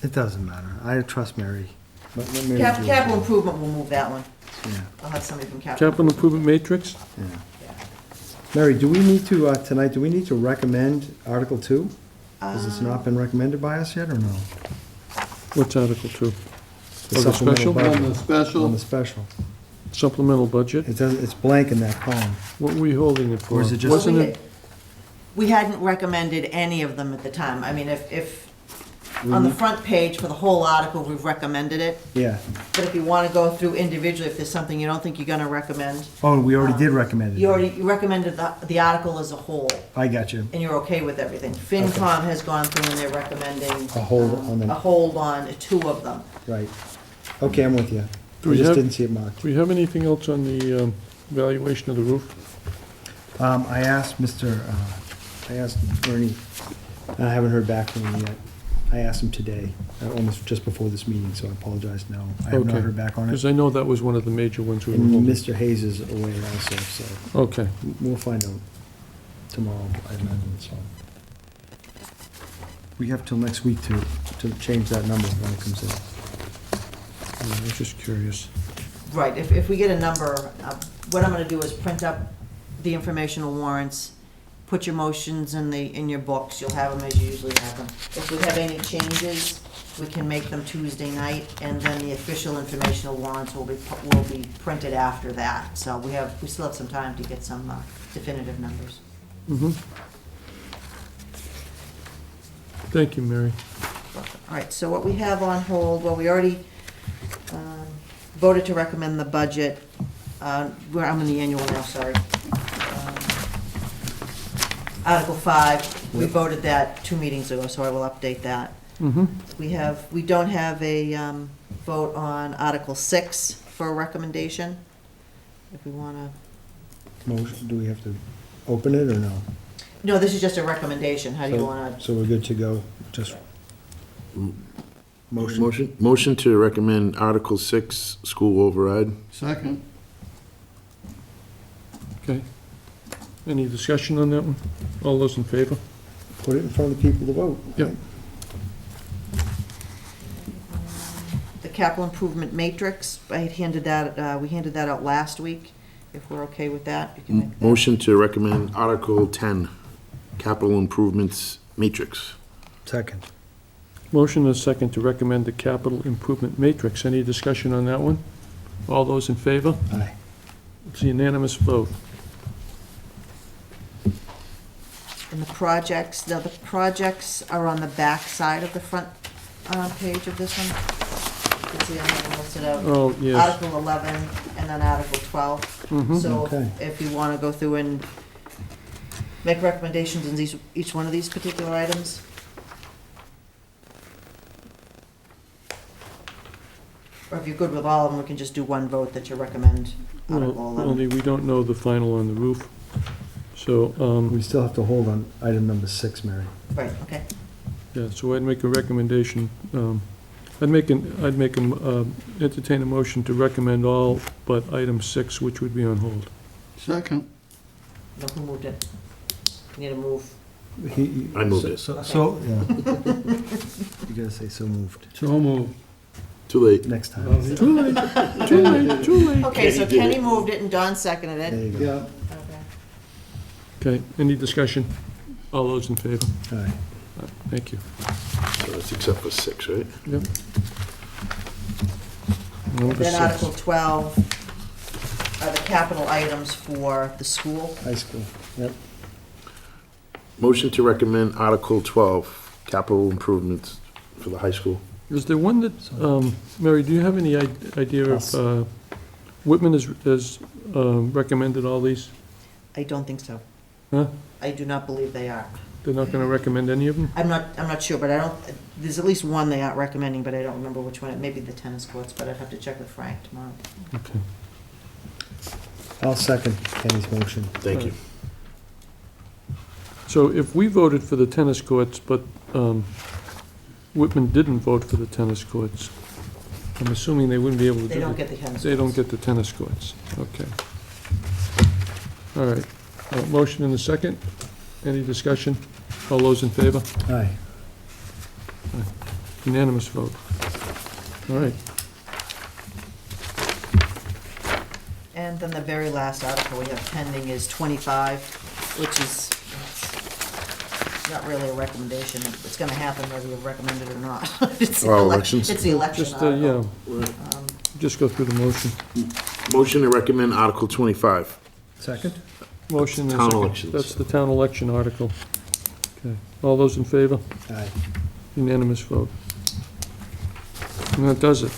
Speaker 5: It doesn't matter. I trust Mary. Let Mary do it.
Speaker 4: Capital improvement will move that one.
Speaker 5: Yeah,
Speaker 4: I'll have somebody from capital.
Speaker 1: Capital improvement matrix?
Speaker 5: yeah.
Speaker 4: Yeah.
Speaker 5: Mary, do we need to, tonight, do we need to recommend Article 2? Has this not been recommended by us yet, or no?
Speaker 1: What's Article 2?
Speaker 5: The
Speaker 1: Oh, the
Speaker 5: supplemental
Speaker 1: special?
Speaker 5: budget.
Speaker 2: On the
Speaker 5: On
Speaker 2: special,
Speaker 5: the special.
Speaker 1: Supplemental budget?
Speaker 5: It's blank in that column.
Speaker 1: What were we holding it for?
Speaker 5: Or is it just-
Speaker 1: Wasn't
Speaker 4: We-
Speaker 1: it,
Speaker 4: We hadn't recommended any of them at the time. I mean, if, on the front page for the whole article, we've recommended it,
Speaker 5: Yeah.
Speaker 4: but if you want to go through individually, if there's something you don't think you're going to recommend,
Speaker 5: Oh, we already did recommend it.
Speaker 4: you recommended the article as a whole,
Speaker 5: I got you.
Speaker 4: and you're okay with everything. FinCom has gone through and they're recommending
Speaker 5: A hold on them.
Speaker 4: a hold on two of them.
Speaker 5: Right. Okay, I'm with you.
Speaker 1: Do
Speaker 5: I
Speaker 1: we
Speaker 5: just
Speaker 1: have-
Speaker 5: didn't see it marked.
Speaker 1: do we have anything else on the valuation of the roof?
Speaker 5: I asked Ernie, and I haven't heard back from him yet. I asked him today, almost just before this meeting, so I apologize now. I have not
Speaker 1: Okay.
Speaker 5: heard back on
Speaker 1: Because
Speaker 5: it.
Speaker 1: I know that was one of the major ones we were
Speaker 5: And
Speaker 1: holding.
Speaker 5: Mr. Hayes is away also, so
Speaker 1: Okay,
Speaker 5: we'll find out tomorrow, I imagine, so. We have till next week to change that number when it comes in.
Speaker 1: yeah, I was just curious.
Speaker 4: Right, if we get a number, what I'm gonna do is print up the informational warrants, put your motions in your books, you'll have them as you usually have them. If we have any changes, we can make them Tuesday night, and then the official informational warrants will be printed after that. So we still have some time to get some definitive numbers.
Speaker 1: Mhm. Thank you, Mary.
Speaker 4: All right, so what we have on hold, well, we already voted to recommend the budget. I'm in the annual now, sorry. Article 5, we voted that 2 meetings ago, so I will update that.
Speaker 1: Mm-hmm.
Speaker 4: We don't have a vote on Article 6 for a recommendation, if we want to.
Speaker 5: Motion, do we have to open it or no?
Speaker 4: No, this is just a recommendation, how do you
Speaker 5: So-
Speaker 4: want to?
Speaker 5: So we're good to go, just motion?
Speaker 10: Motion to recommend Article 6, school override.
Speaker 2: second.
Speaker 1: Okay. Any discussion on that one? All those in favor?
Speaker 5: Put it in front of the people to vote.
Speaker 1: Yep.
Speaker 4: The capital improvement matrix, we handed that out last week, if we're okay with that. You can make that.
Speaker 10: Motion to recommend Article 10, capital improvements matrix.
Speaker 5: Second.
Speaker 1: Motion is second to recommend the capital improvement matrix. Any discussion on that one? All those in favor?
Speaker 5: Aye.
Speaker 1: It's a unanimous vote.
Speaker 4: And the projects are on the back side of the front page of this one. You can see I have them listed out.
Speaker 1: Oh, yes.
Speaker 4: Article 11 and then Article 12.
Speaker 1: Mhm.
Speaker 4: So
Speaker 5: Okay.
Speaker 4: if you want to go through and make recommendations in each one of these particular items. Or if you're good with all of them, we can just do one vote that you recommend Article
Speaker 1: Well,
Speaker 4: 11.
Speaker 1: only we don't know the final on the roof. So,
Speaker 5: We still have to hold on item number 6, Mary.
Speaker 4: Right, okay.
Speaker 1: yeah, so I'd make a recommendation, entertain a motion to recommend all but item 6, which would be on hold.
Speaker 2: Second.
Speaker 4: Now, who moved it? Need a move.
Speaker 10: I moved it.
Speaker 5: So, yeah. You gotta say so moved,
Speaker 1: So moved.
Speaker 10: Too late.
Speaker 5: next time.
Speaker 1: Too late, too late, too late.
Speaker 4: Okay, so
Speaker 10: Kenny did
Speaker 4: Kenny
Speaker 10: it.
Speaker 4: moved it and Don seconded
Speaker 5: There
Speaker 4: it.
Speaker 5: you go.
Speaker 2: Yeah.
Speaker 4: Okay.
Speaker 1: Okay, any discussion? All those in favor?
Speaker 5: Aye.
Speaker 1: Thank you.
Speaker 10: So that's except for 6, right?
Speaker 1: Yep.
Speaker 4: And
Speaker 1: Number
Speaker 4: then
Speaker 1: 6.
Speaker 4: Article 12 are the capital items for the school.
Speaker 5: High school, yep.
Speaker 10: Motion to recommend Article 12, capital improvements for the high school.
Speaker 1: Is there one that, Mary, do you have any idea
Speaker 5: Yes.
Speaker 1: if Whitman has recommended all these?
Speaker 4: I don't think so.
Speaker 1: Huh?
Speaker 4: I do not believe they are.
Speaker 1: They're not gonna recommend any of them?
Speaker 4: I'm not sure, but there's at least one they aren't recommending, but I don't remember which one. It may be the tennis courts, but I'd have to check with Frank tomorrow.
Speaker 1: Okay.
Speaker 5: I'll second Kenny's motion.
Speaker 10: Thank you.
Speaker 1: So if we voted for the tennis courts, but Whitman didn't vote for the tennis courts, I'm assuming they wouldn't be able to do
Speaker 4: They don't
Speaker 1: it.
Speaker 4: get the tennis
Speaker 1: They don't
Speaker 4: courts.
Speaker 1: get the tennis courts, okay. All right, motion in a second, any discussion? All those in favor?
Speaker 5: Aye.
Speaker 1: Unanimous vote. All right,
Speaker 4: And then the very last article we have pending is 25, which is not really a recommendation. It's gonna happen whether you recommend it or not. It's the
Speaker 10: Oh,
Speaker 4: elec-
Speaker 10: elections?
Speaker 4: It's the election
Speaker 1: Just,
Speaker 4: article.
Speaker 1: just go through the motion.
Speaker 10: Motion to recommend Article 25.
Speaker 5: Second?
Speaker 1: Motion and
Speaker 10: Town
Speaker 1: second.
Speaker 10: elections.
Speaker 1: That's the town election article. Okay. All those in favor?
Speaker 5: Aye.
Speaker 1: Unanimous vote. And that does it.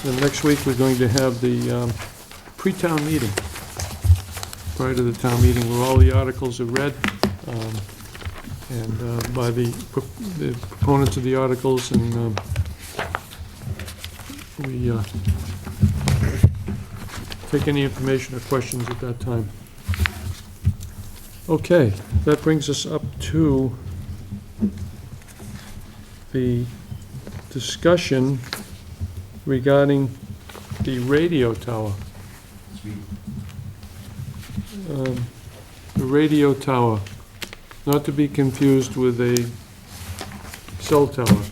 Speaker 1: And next week, we're going to have the pre-town meeting, prior to the town meeting, where all the articles are read, and by the proponents of the articles, and we take any information or questions at that time. Okay, that brings us up to the discussion regarding the radio tower. The radio tower, not to be confused with a cell tower.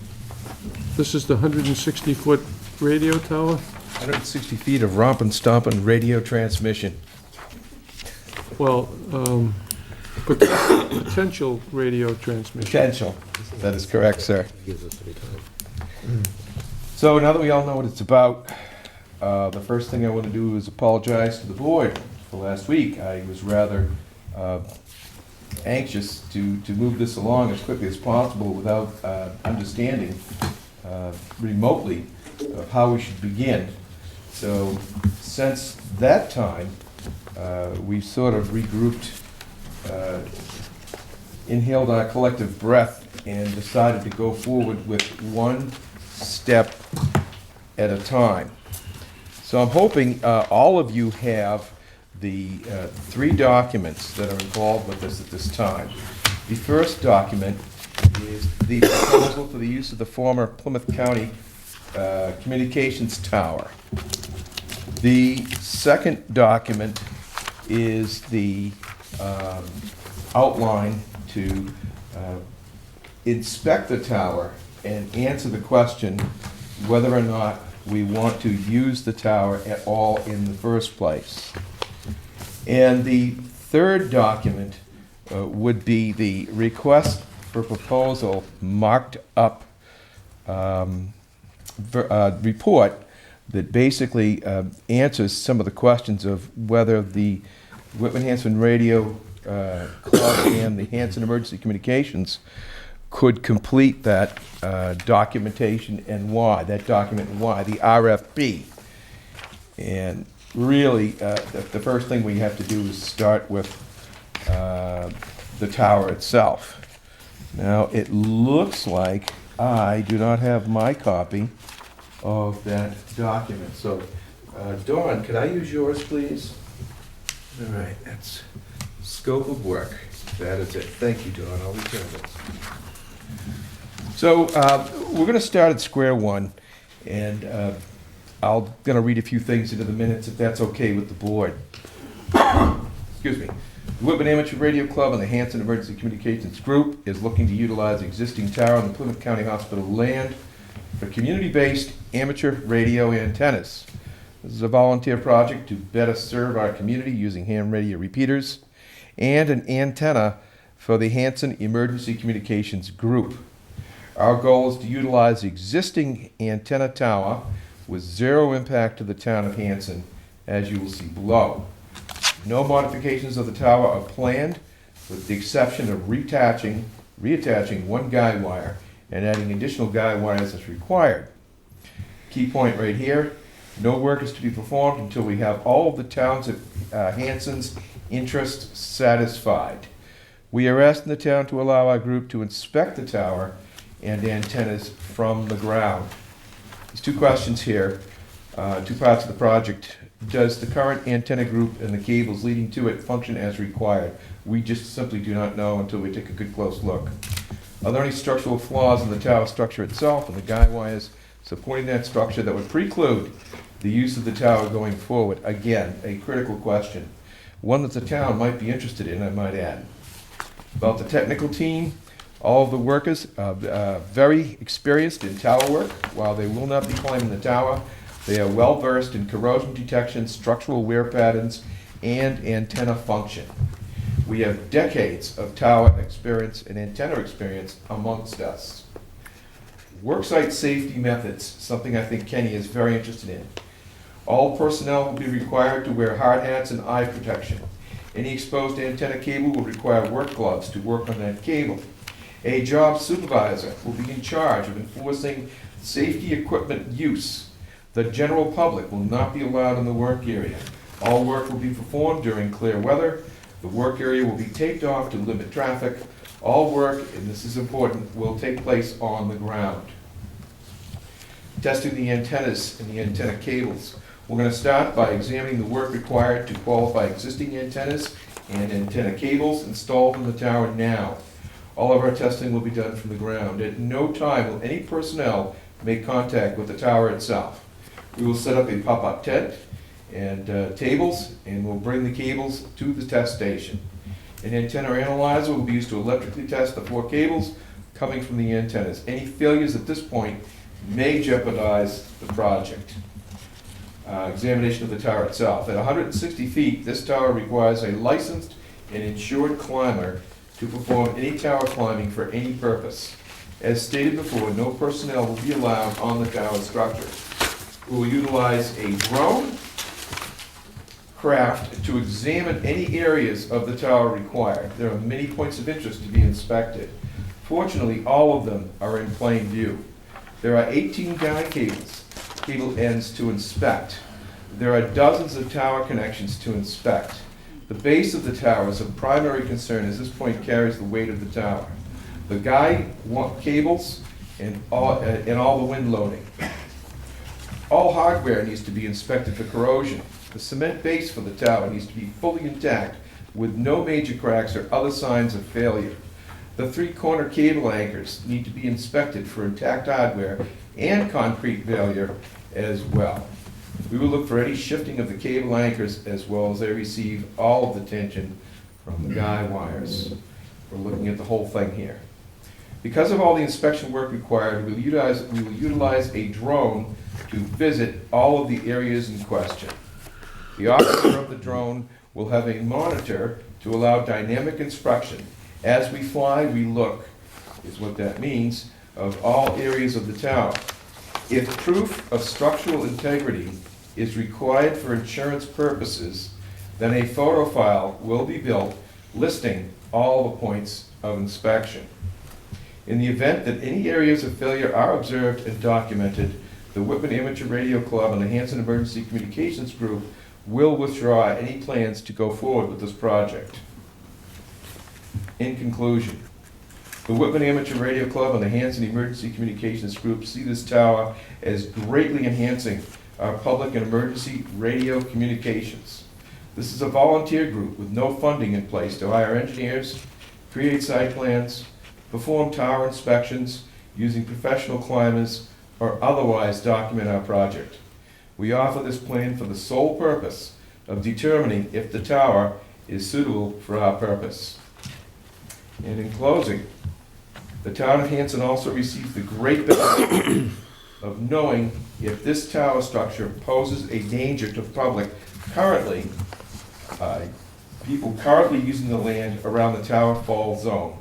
Speaker 1: This is the 160-foot radio tower?
Speaker 9: 160 feet of rompin' stompin' radio transmission.
Speaker 1: Well, potential radio transmission.
Speaker 9: Potential. That is correct, sir. So now that we all know what it's about, the first thing I want to do is apologize to the board for last week. I was rather anxious to move this along as quickly as possible without understanding remotely of how we should begin. So since that time, we've sort of regrouped, inhaled our collective breath, and decided to go forward with one step at a time. So I'm hoping all of you have the three documents that are involved with this at this time. The first document is the proposal for the use of the former Plymouth County Communications Tower. The second document is the outline to inspect the tower and answer the question whether or not we want to use the tower at all in the first place. And the third document would be the request for proposal marked up report that basically answers some of the questions of whether the Whitman Hanson Radio Club and the Hanson Emergency Communications could complete that documentation and why, that document and why, the RFP. And really, the first thing we have to do is start with the tower itself. Now, it looks like I do not have my copy of that document. So, Dawn, could I use yours, please? All right, that's scope of work. That is it. Thank you, Dawn. I'll return it. So, we're going to start at square one, and I'm going to read a few things into the minutes, if that's okay with the board. Excuse me. The Whitman Amateur Radio Club and the Hanson Emergency Communications Group is looking to utilize the existing tower on the Plymouth County Hospital land for community-based amateur radio antennas. This is a volunteer project to better serve our community using ham radio repeaters and an antenna for the Hanson Emergency Communications Group. Our goal is to utilize the existing antenna tower with zero impact to the town of Hanson, as you will see below. No modifications of the tower are planned, with the exception of reattaching one guide wire and adding additional guide wires as required. Key point right here, no work is to be performed until we have all of the towns of Hanson's interests satisfied. We are asking the town to allow our group to inspect the tower and antennas from the ground. There's two questions here, two parts of the project. Does the current antenna group and the cables leading to it function as required? We just simply do not know until we take a good close look. Are there any structural flaws in the tower structure itself and the guide wires supporting that structure that would preclude the use of the tower going forward? Again, a critical question, one that the town might be interested in, I might add. About the technical team, all of the workers are very experienced in tower work. While they will not be climbing the tower, they are well versed in corrosion detection, structural wear patterns, and antenna function. We have decades of tower experience and antenna experience amongst us. Worksite safety methods, something I think Kenny is very interested in. All personnel will be required to wear hard hats and eye protection. Any exposed antenna cable will require work gloves to work on that cable. A job supervisor will be in charge of enforcing safety equipment use. The general public will not be allowed in the work area. All work will be performed during clear weather. The work area will be taped off to limit traffic. All work, and this is important, will take place on the ground. Testing the antennas and the antenna cables. We're going to start by examining the work required to qualify existing antennas and antenna cables installed in the tower now. All of our testing will be done from the ground. At no time will any personnel make contact with the tower itself. We will set up a pop-up tent and tables, and we'll bring the cables to the test station. An antenna analyzer will be used to electrically test the 4 cables coming from the antennas. Any failures at this point may jeopardize the project. Examination of the tower itself. At 160 feet, this tower requires a licensed and insured climber to perform any tower climbing for any purpose. As stated before, no personnel will be allowed on the tower structure. We will utilize a drone craft to examine any areas of the tower required. There are many points of interest to be inspected. Fortunately, all of them are in plain view. There are 18 guide cable ends to inspect. There are dozens of tower connections to inspect. The base of the tower is of primary concern as this point carries the weight of the tower. The guide cables and all the wind loading. All hardware needs to be inspected for corrosion. The cement base for the tower needs to be fully intact with no major cracks or other signs of failure. The 3 corner cable anchors need to be inspected for intact hardware and concrete failure as well. We will look for any shifting of the cable anchors as well as they receive all of the tension from the guide wires. We're looking at the whole thing here. Because of all the inspection work required, we will utilize a drone to visit all of the areas in question. The operator of the drone will have a monitor to allow dynamic inspection. As we fly, we look, is what that means, of all areas of the tower. If proof of structural integrity is required for insurance purposes, then a photo file will be built listing all the points of inspection. In the event that any areas of failure are observed and documented, the Whitman Amateur Radio Club and the Hanson Emergency Communications Group will withdraw any plans to go forward with this project. In conclusion, the Whitman Amateur Radio Club and the Hanson Emergency Communications Group see this tower as greatly enhancing our public and emergency radio communications. This is a volunteer group with no funding in place to hire engineers, create site plans, perform tower inspections using professional climbers, or otherwise document our project. We offer this plan for the sole purpose of determining if the tower is suitable for our purpose. And in closing, the town of Hanson also receives the great benefit of knowing if this tower structure poses a danger to the public currently, people currently using the land around the Tower Fall zone.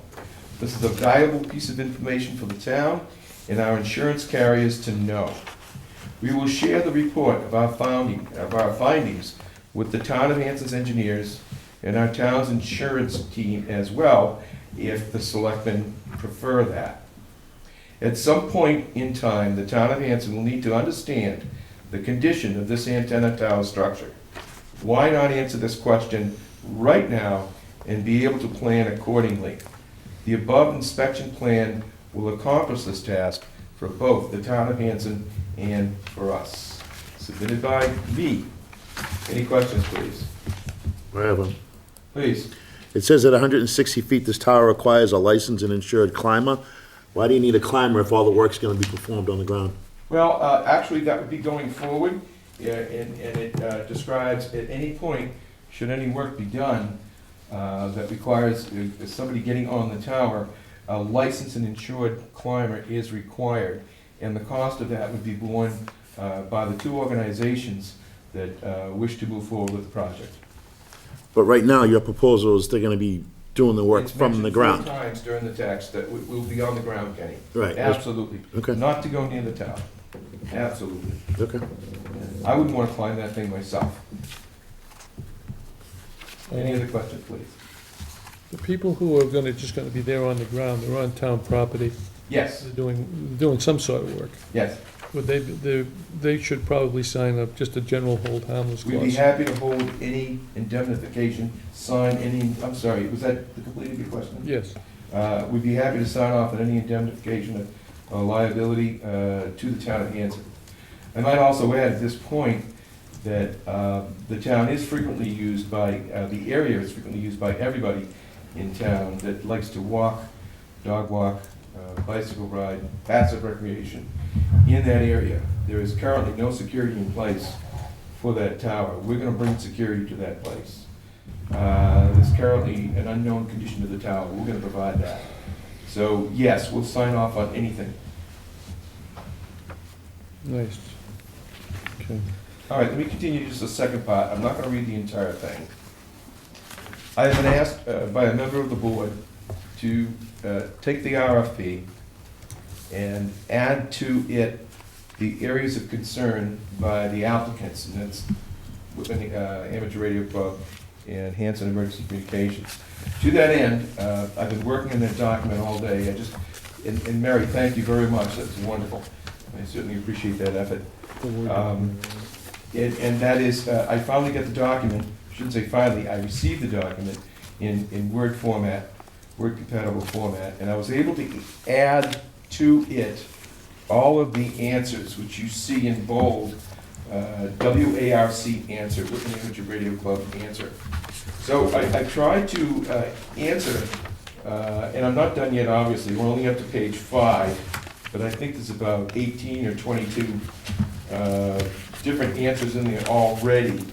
Speaker 9: This is a valuable piece of information for the town and our insurance carriers to know. We will share the report of our findings with the town of Hanson's engineers and our town's insurance team as well, if the selectmen prefer that. At some point in time, the town of Hanson will need to understand the condition of this antenna tower structure. Why not answer this question right now and be able to plan accordingly? The above inspection plan will accomplish this task for both the town of Hanson and for us. Submitted by me. Any questions, please?
Speaker 10: Wherever.
Speaker 9: Please.
Speaker 10: It says at 160 feet, this tower requires a licensed and insured climber. Why do you need a climber if all the work's gonna be performed on the ground?
Speaker 9: Well, actually, that would be going forward, and it describes at any point, should any work be done that requires somebody getting on the tower, a licensed and insured climber is required, and the cost of that would be borne by the 2 organizations that wish to move forward with the project.
Speaker 10: But right now, your proposal is they're gonna be doing the work
Speaker 9: It's
Speaker 10: from the
Speaker 9: mentioned
Speaker 10: ground.
Speaker 9: 4 times during the text that we'll be on the ground, Kenny.
Speaker 10: Right.
Speaker 9: Absolutely.
Speaker 10: Okay.
Speaker 9: Not to go near the tower. Absolutely.
Speaker 10: Okay.
Speaker 9: I wouldn't want to climb that thing myself. Any other questions, please?
Speaker 1: The people who are just gonna be there on the ground, they're on town property,
Speaker 9: Yes,
Speaker 1: they're doing some sort of work.
Speaker 9: yes.
Speaker 1: Would they should probably sign up just a general hold harmless
Speaker 9: We'd be
Speaker 1: clause.
Speaker 9: happy to hold any indemnification, sign any, I'm sorry, was that the complete of your question?
Speaker 1: Yes.
Speaker 9: We'd be happy to sign off on any indemnification of liability to the town of Hanson. I might also add at this point that the town is frequently used by, the area is frequently used by everybody in town that likes to walk, dog walk, bicycle ride, passive recreation in that area. There is currently no security in place for that tower. We're gonna bring security to that place. There's currently an unknown condition to the tower. We're gonna provide that. So, yes, we'll sign off on anything.
Speaker 1: Nice. Okay.
Speaker 9: All right, let me continue just the second part. I'm not gonna read the entire thing. I have been asked by a member of the board to take the RFP and add to it the areas of concern by the applicants, and that's within the Amateur Radio Club and Hanson Emergency Communications. To that end, I've been working on that document all day. And Mary, thank you very much. That's wonderful. I certainly appreciate that effort. And that is, I finally got the document, I shouldn't say finally, I received the document in Word format, Word compatible format, and I was able to add to it all of the answers which you see in bold, WARC answer, Whitman Amateur Radio Club answer. So I tried to answer, and I'm not done yet, obviously, we're only up to page 5, but I think there's about 18 or 22 different answers in there already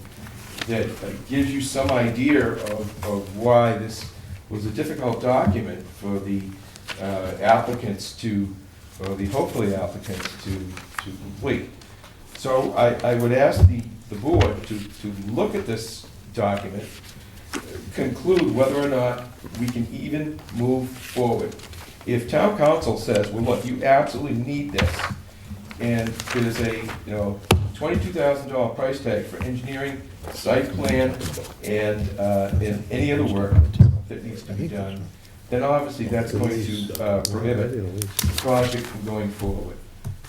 Speaker 9: that gives you some idea of why this was a difficult document for the applicants to, or the hopefully applicants to complete. So I would ask the board to look at this document, conclude whether or not we can even move forward. If town council says, well, look, you absolutely need this, and there's a, $22,000 price tag for engineering, site plan, and any other work that needs to be done, then obviously that's going to prohibit the project from going forward.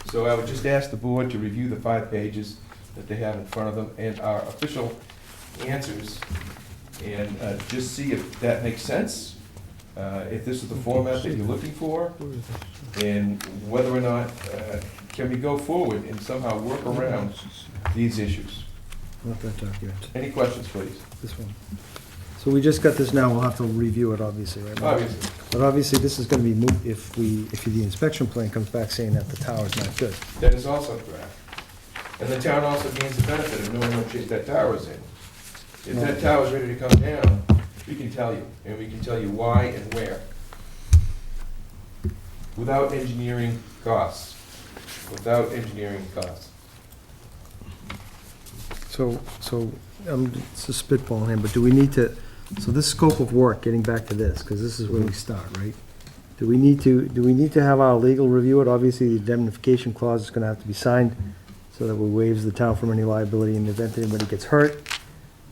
Speaker 9: So I would just ask the board to review the 5 pages that they have in front of them and our official answers, and just see if that makes sense, if this is the format that you're looking for, and whether or not can we go forward and somehow work around these issues.
Speaker 5: Not that document,
Speaker 9: Any questions, please?
Speaker 5: this one. So we just got this now, we'll have to review it, obviously, right?
Speaker 9: Obviously.
Speaker 5: But obviously, this is gonna be moot if the inspection plan comes back saying that the tower's not good.
Speaker 9: That is also correct. And the town also gains the benefit of knowing what shape that tower is in. If that tower is ready to come down, we can tell you, and we can tell you why and where. Without engineering costs. Without engineering costs.
Speaker 5: So, I'm just spitballing here, but do we need to, so this scope of work, getting back to this, because this is where we start, right? Do we need to have our legal review it? Obviously, the indemnification clause is gonna have to be signed, so that we waives the town from any liability in the event anybody gets hurt.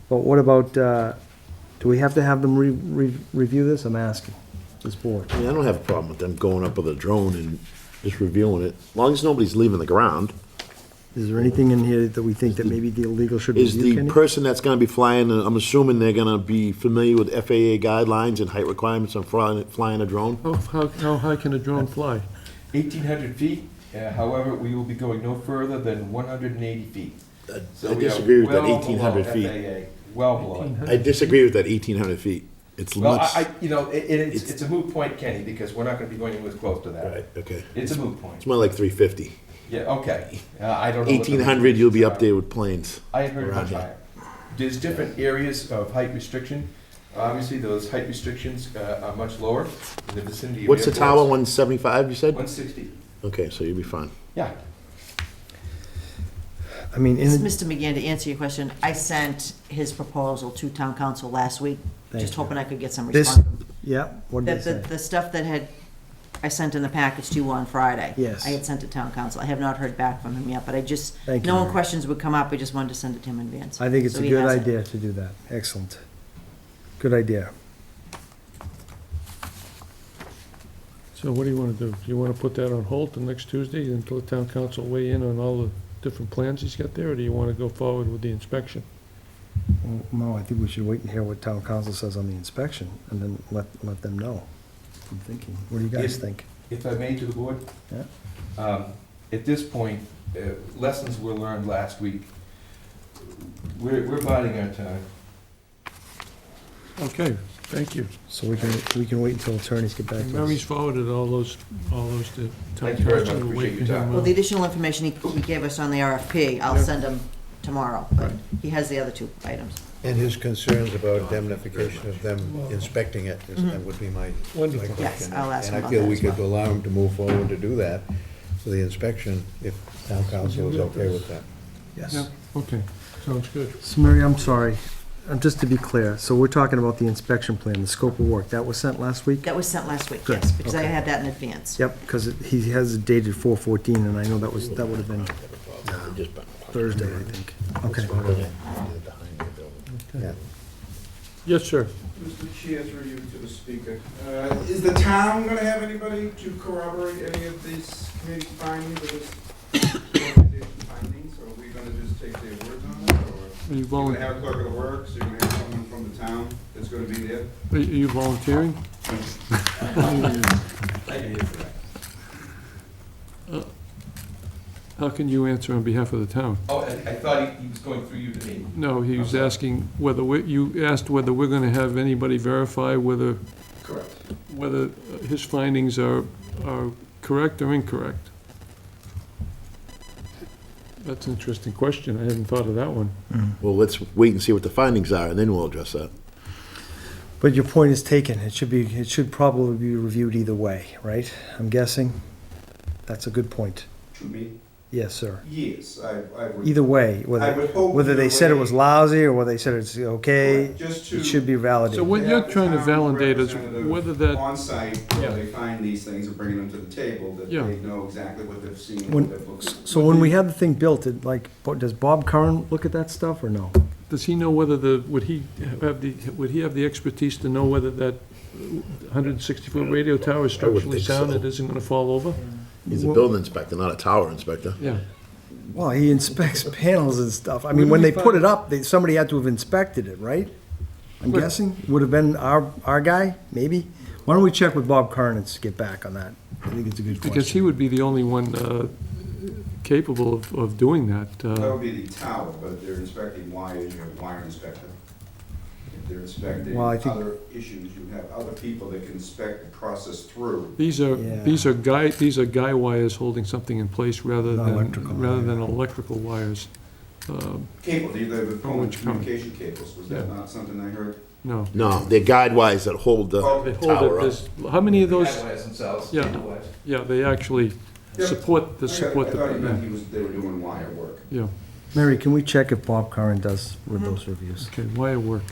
Speaker 5: But what about, do we have to have them review this? I'm asking, this board.
Speaker 10: I don't have a problem with them going up with a drone and just reviewing it, as long as nobody's leaving the ground.
Speaker 5: Is there anything in here that we think that maybe the illegal should
Speaker 10: Is
Speaker 5: review,
Speaker 10: the
Speaker 5: Kenny?
Speaker 10: person that's gonna be flying, I'm assuming they're gonna be familiar with FAA guidelines and height requirements on flying a drone?
Speaker 1: How high can a drone fly?
Speaker 9: 1,800 feet, however, we will be going no further than 180 feet. So
Speaker 10: I
Speaker 9: we are
Speaker 10: disagree with that
Speaker 9: well
Speaker 10: 1,800
Speaker 9: below
Speaker 10: feet.
Speaker 9: FAA, well below.
Speaker 10: I disagree with that 1,800 feet. It's
Speaker 9: Well,
Speaker 10: much.
Speaker 9: it's a moot point, Kenny, because we're not gonna be going anywhere close to that.
Speaker 10: Right, okay.
Speaker 9: It's a moot point.
Speaker 10: It's more like 350.
Speaker 9: Yeah, okay. I don't know. what the
Speaker 10: 1,800, you'll be up
Speaker 9: are.
Speaker 10: there with planes.
Speaker 9: I had heard
Speaker 10: around
Speaker 9: much
Speaker 10: here.
Speaker 9: higher. There's different areas of height restriction. Obviously, those height restrictions are much lower in the vicinity of
Speaker 10: What's the tower,
Speaker 9: airports.
Speaker 10: 175, you said?
Speaker 9: 160.
Speaker 10: Okay, so you'll be fine.
Speaker 9: Yeah.
Speaker 5: I mean,
Speaker 4: Mr. McGann, to answer your question, I sent his proposal to town council last week,
Speaker 5: Thank
Speaker 4: just
Speaker 5: you.
Speaker 4: hoping I could get some
Speaker 5: This-
Speaker 4: response.
Speaker 5: yeah, what did they say?
Speaker 4: The stuff that I sent in the package to you on Friday.
Speaker 5: Yes.
Speaker 4: I had sent to town council. I have not heard back from him yet, but I just,
Speaker 5: Thank you,
Speaker 4: knowing
Speaker 5: Mary.
Speaker 4: questions would come up, I just wanted to send it to him in advance.
Speaker 5: I think it's
Speaker 4: So
Speaker 5: a
Speaker 4: he
Speaker 5: good
Speaker 4: has it.
Speaker 5: idea to do that. Excellent. Good idea.
Speaker 1: So what do you want to do? Do you want to put that on hold till next Tuesday until the town council weigh in on all the different plans he's got there, or do you want to go forward with the inspection?
Speaker 5: No, I think we should wait and hear what town council says on the inspection, and then let them know. I'm thinking, what do you guys think?
Speaker 9: If I may to the board?
Speaker 5: Yeah.
Speaker 9: At this point, lessons were learned last week. We're biding our time.
Speaker 1: Okay, thank you.
Speaker 5: So we can wait until attorneys get back to
Speaker 1: Mary's
Speaker 5: us.
Speaker 1: forwarded all those to town
Speaker 9: Thank you very
Speaker 1: council.
Speaker 9: much.
Speaker 1: We're
Speaker 9: Appreciate
Speaker 1: waiting
Speaker 9: your
Speaker 1: him,
Speaker 9: time.
Speaker 4: Well, the additional information he gave us on the RFP, I'll
Speaker 1: Yeah.
Speaker 4: send him tomorrow, but he has the other two items.
Speaker 2: And his concerns about indemnification of them inspecting it, that would be my
Speaker 1: Wonderful.
Speaker 2: question.
Speaker 4: Yes, I'll ask him
Speaker 2: And I
Speaker 4: about
Speaker 2: feel
Speaker 4: that
Speaker 2: we
Speaker 4: as
Speaker 2: could
Speaker 4: well.
Speaker 2: allow him to move forward to do that for the inspection, if town council is okay with that.
Speaker 5: Yes.
Speaker 1: Yeah, okay, sounds good.
Speaker 5: So Mary, I'm sorry, just to be clear, so we're talking about the inspection plan, the scope of work, that was sent last week?
Speaker 4: That was sent last week,
Speaker 5: Good,
Speaker 4: yes, because I
Speaker 5: okay.
Speaker 4: had that in advance.
Speaker 5: Yep, because he has it dated 4/14, and I know that would have been Thursday, I think. Okay.
Speaker 2: Yeah.
Speaker 1: Yes, sir.
Speaker 11: Mr. Chair, through you to the speaker. Is the town gonna have anybody to corroborate any of these committee findings, or this organization findings, or are we gonna just take their words on it, or?
Speaker 1: Are you
Speaker 11: You're gonna
Speaker 1: volun-
Speaker 11: have a clerk of the works, you're gonna have someone from the town that's gonna be there?
Speaker 1: are you volunteering? How can you answer on behalf of the town?
Speaker 9: Oh, I thought he was going through you to me.
Speaker 1: No, he was
Speaker 9: I'm sorry.
Speaker 1: asking whether, you asked whether we're gonna have anybody verify whether
Speaker 11: Correct.
Speaker 1: his findings are correct or incorrect. That's an interesting question. I hadn't thought of that one.
Speaker 10: Well, let's wait and see what the findings are, and then we'll address that.
Speaker 5: But your point is taken, it should probably be reviewed either way, right? I'm guessing? That's a good point.
Speaker 11: To me?
Speaker 5: Yes, sir.
Speaker 11: Yes, I would.
Speaker 5: Either way,
Speaker 11: I
Speaker 5: whether
Speaker 11: would hope.
Speaker 5: whether they
Speaker 11: either
Speaker 5: said it
Speaker 11: way-
Speaker 5: was lousy, or whether they said it's okay,
Speaker 11: Correct, just to.
Speaker 5: it should be
Speaker 1: So
Speaker 5: validated.
Speaker 1: what you're
Speaker 11: have the
Speaker 1: trying to
Speaker 11: town's
Speaker 1: validate is
Speaker 11: representative
Speaker 1: whether that,
Speaker 11: On site,
Speaker 1: Yeah.
Speaker 11: where they find these things and bringing them to the table, that
Speaker 1: Yeah.
Speaker 11: they know exactly what they've seen,
Speaker 5: When-
Speaker 11: what they've looked at.
Speaker 5: So when we had the thing built, does Bob Curran look at that stuff, or no?
Speaker 1: does he know whether would he have the expertise to know whether that 160-foot radio tower is
Speaker 10: I would
Speaker 1: structurally
Speaker 10: think so.
Speaker 1: sound, it isn't gonna fall over?
Speaker 10: He's a building inspector, not a tower inspector.
Speaker 1: Yeah.
Speaker 5: Well, he inspects panels and stuff. I mean, when they put it up, somebody had to have inspected it, right? I'm
Speaker 1: Right.
Speaker 5: guessing, would have been our guy, maybe? Why don't we check with Bob Curran and get back on that? I think it's a good question.
Speaker 1: Because he would be the only one capable of doing that.
Speaker 11: That would be the tower, but if they're inspecting wires, you have a wire inspector. If they're inspecting
Speaker 5: Well, I think-
Speaker 11: other issues, you have other people that can inspect and process through.
Speaker 1: These are
Speaker 5: Yeah.
Speaker 1: guy wires holding something in place rather
Speaker 5: Not electrical,
Speaker 1: than electrical wires.
Speaker 11: Cable, they would call them
Speaker 1: which kind?
Speaker 11: communication cables, was that
Speaker 1: Yeah.
Speaker 11: not something I heard?
Speaker 1: No.
Speaker 10: No, they're guide wires that hold the
Speaker 11: Oh,
Speaker 1: They hold it,
Speaker 10: tower up.
Speaker 1: there's, how many of those,
Speaker 9: Guidelines themselves,
Speaker 1: Yeah.
Speaker 9: guidelines.
Speaker 1: yeah, they actually
Speaker 11: Yep.
Speaker 1: support the,
Speaker 11: I thought he meant
Speaker 1: yeah,
Speaker 11: they were doing wire work.
Speaker 1: yeah,
Speaker 5: Mary, can we check if Bob Curran does with those reviews?
Speaker 1: okay, wire work.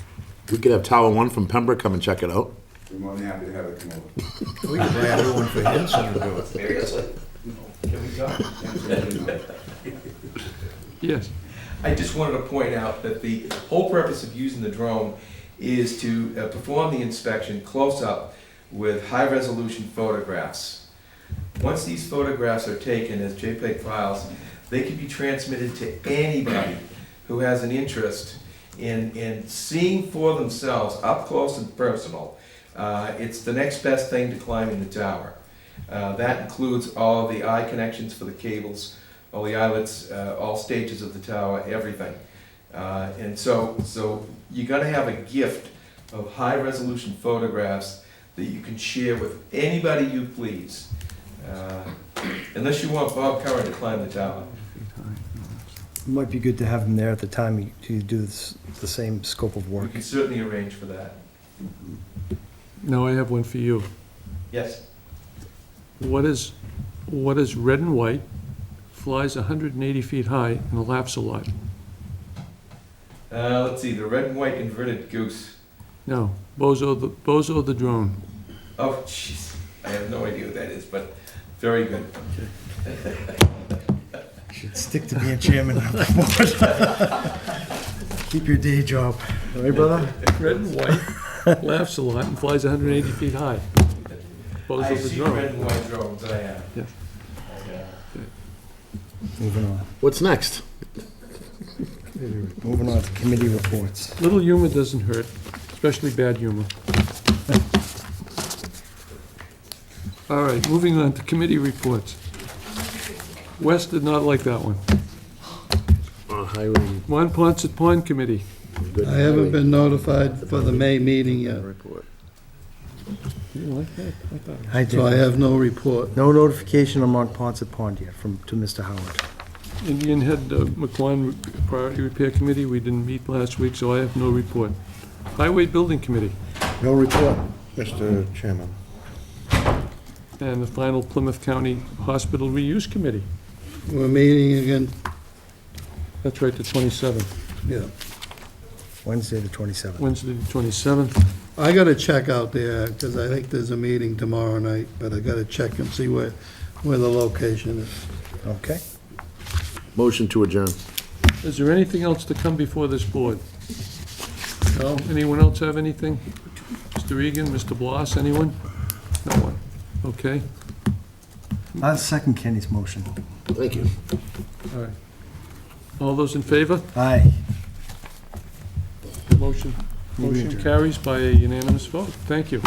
Speaker 10: We could have Tower One from Pembroke come and check it out.
Speaker 11: We're more than happy to have it come over.
Speaker 2: We could buy a new one for Hanson to do it.
Speaker 9: Seriously? Can we go?
Speaker 11: Absolutely not.
Speaker 1: Yes,
Speaker 9: I just wanted to point out that the whole purpose of using the drone is to perform the inspection close up with high-resolution photographs. Once these photographs are taken as JPEG files, they can be transmitted to anybody who has an interest in seeing for themselves, up close and personal. It's the next best thing to climbing the tower. That includes all of the eye connections for the cables, all the eyelets, all stages of the tower, everything. And so you're gonna have a gift of high-resolution photographs that you can share with anybody you please. Unless you want Bob Curran to climb the tower.
Speaker 5: It might be good to have him there at the time to do the same scope of
Speaker 9: We
Speaker 5: work.
Speaker 9: can certainly arrange for that.
Speaker 1: now I have one for you.
Speaker 9: Yes.
Speaker 1: What is red and white flies 180 feet high, and laughs a lot.
Speaker 9: Let's see, the red and white inverted goose.
Speaker 1: No, Bozo the drone.
Speaker 9: Oh, jeez, I have no idea what that is, but very good.
Speaker 5: Should stick to being chairman of the board. Keep your day job. All right, brother?
Speaker 1: Red and white, laughs a lot, and flies 180 feet high. Bozo
Speaker 9: I've
Speaker 1: the
Speaker 9: seen
Speaker 1: drone.
Speaker 9: red and white drones, I have.
Speaker 1: Yeah.
Speaker 5: Moving on.
Speaker 10: What's next?
Speaker 5: Moving on to committee reports.
Speaker 1: Little humor doesn't hurt, especially bad humor. All right, moving on to committee reports. Wes did not like that one.
Speaker 10: Highway.
Speaker 1: Monpont Pond Committee.
Speaker 10: good
Speaker 2: I haven't
Speaker 10: highway
Speaker 2: been notified for the May meeting yet,
Speaker 10: report.
Speaker 1: You didn't like that? I thought.
Speaker 5: I
Speaker 2: so I
Speaker 5: did.
Speaker 2: have no report.
Speaker 5: No notification on Monpont Pond yet to Mr. Howard.
Speaker 1: Indian Head McQuon Priority Repair Committee, we didn't meet last week, so I have no report. Highway Building Committee,
Speaker 10: No report, Mr. Chairman.
Speaker 1: and the final Plymouth County Hospital Reuse Committee.
Speaker 2: We're meeting again,
Speaker 1: That's right, the 27th,
Speaker 2: yeah.
Speaker 5: Wednesday, the 27th.
Speaker 1: Wednesday, the 27th.
Speaker 2: I gotta check out there, because I think there's a meeting tomorrow night, but I gotta check and see where the location is.
Speaker 5: Okay.
Speaker 10: Motion to adjourn.
Speaker 1: Is there anything else to come before this board? No? Anyone else have anything? Mr. Egan, Mr. Bloss, anyone? No one. Okay,
Speaker 5: I'll second Kenny's motion.
Speaker 10: Thank you.
Speaker 1: all right. All those in favor?
Speaker 5: Aye.
Speaker 1: Motion carries by a unanimous vote. Thank you.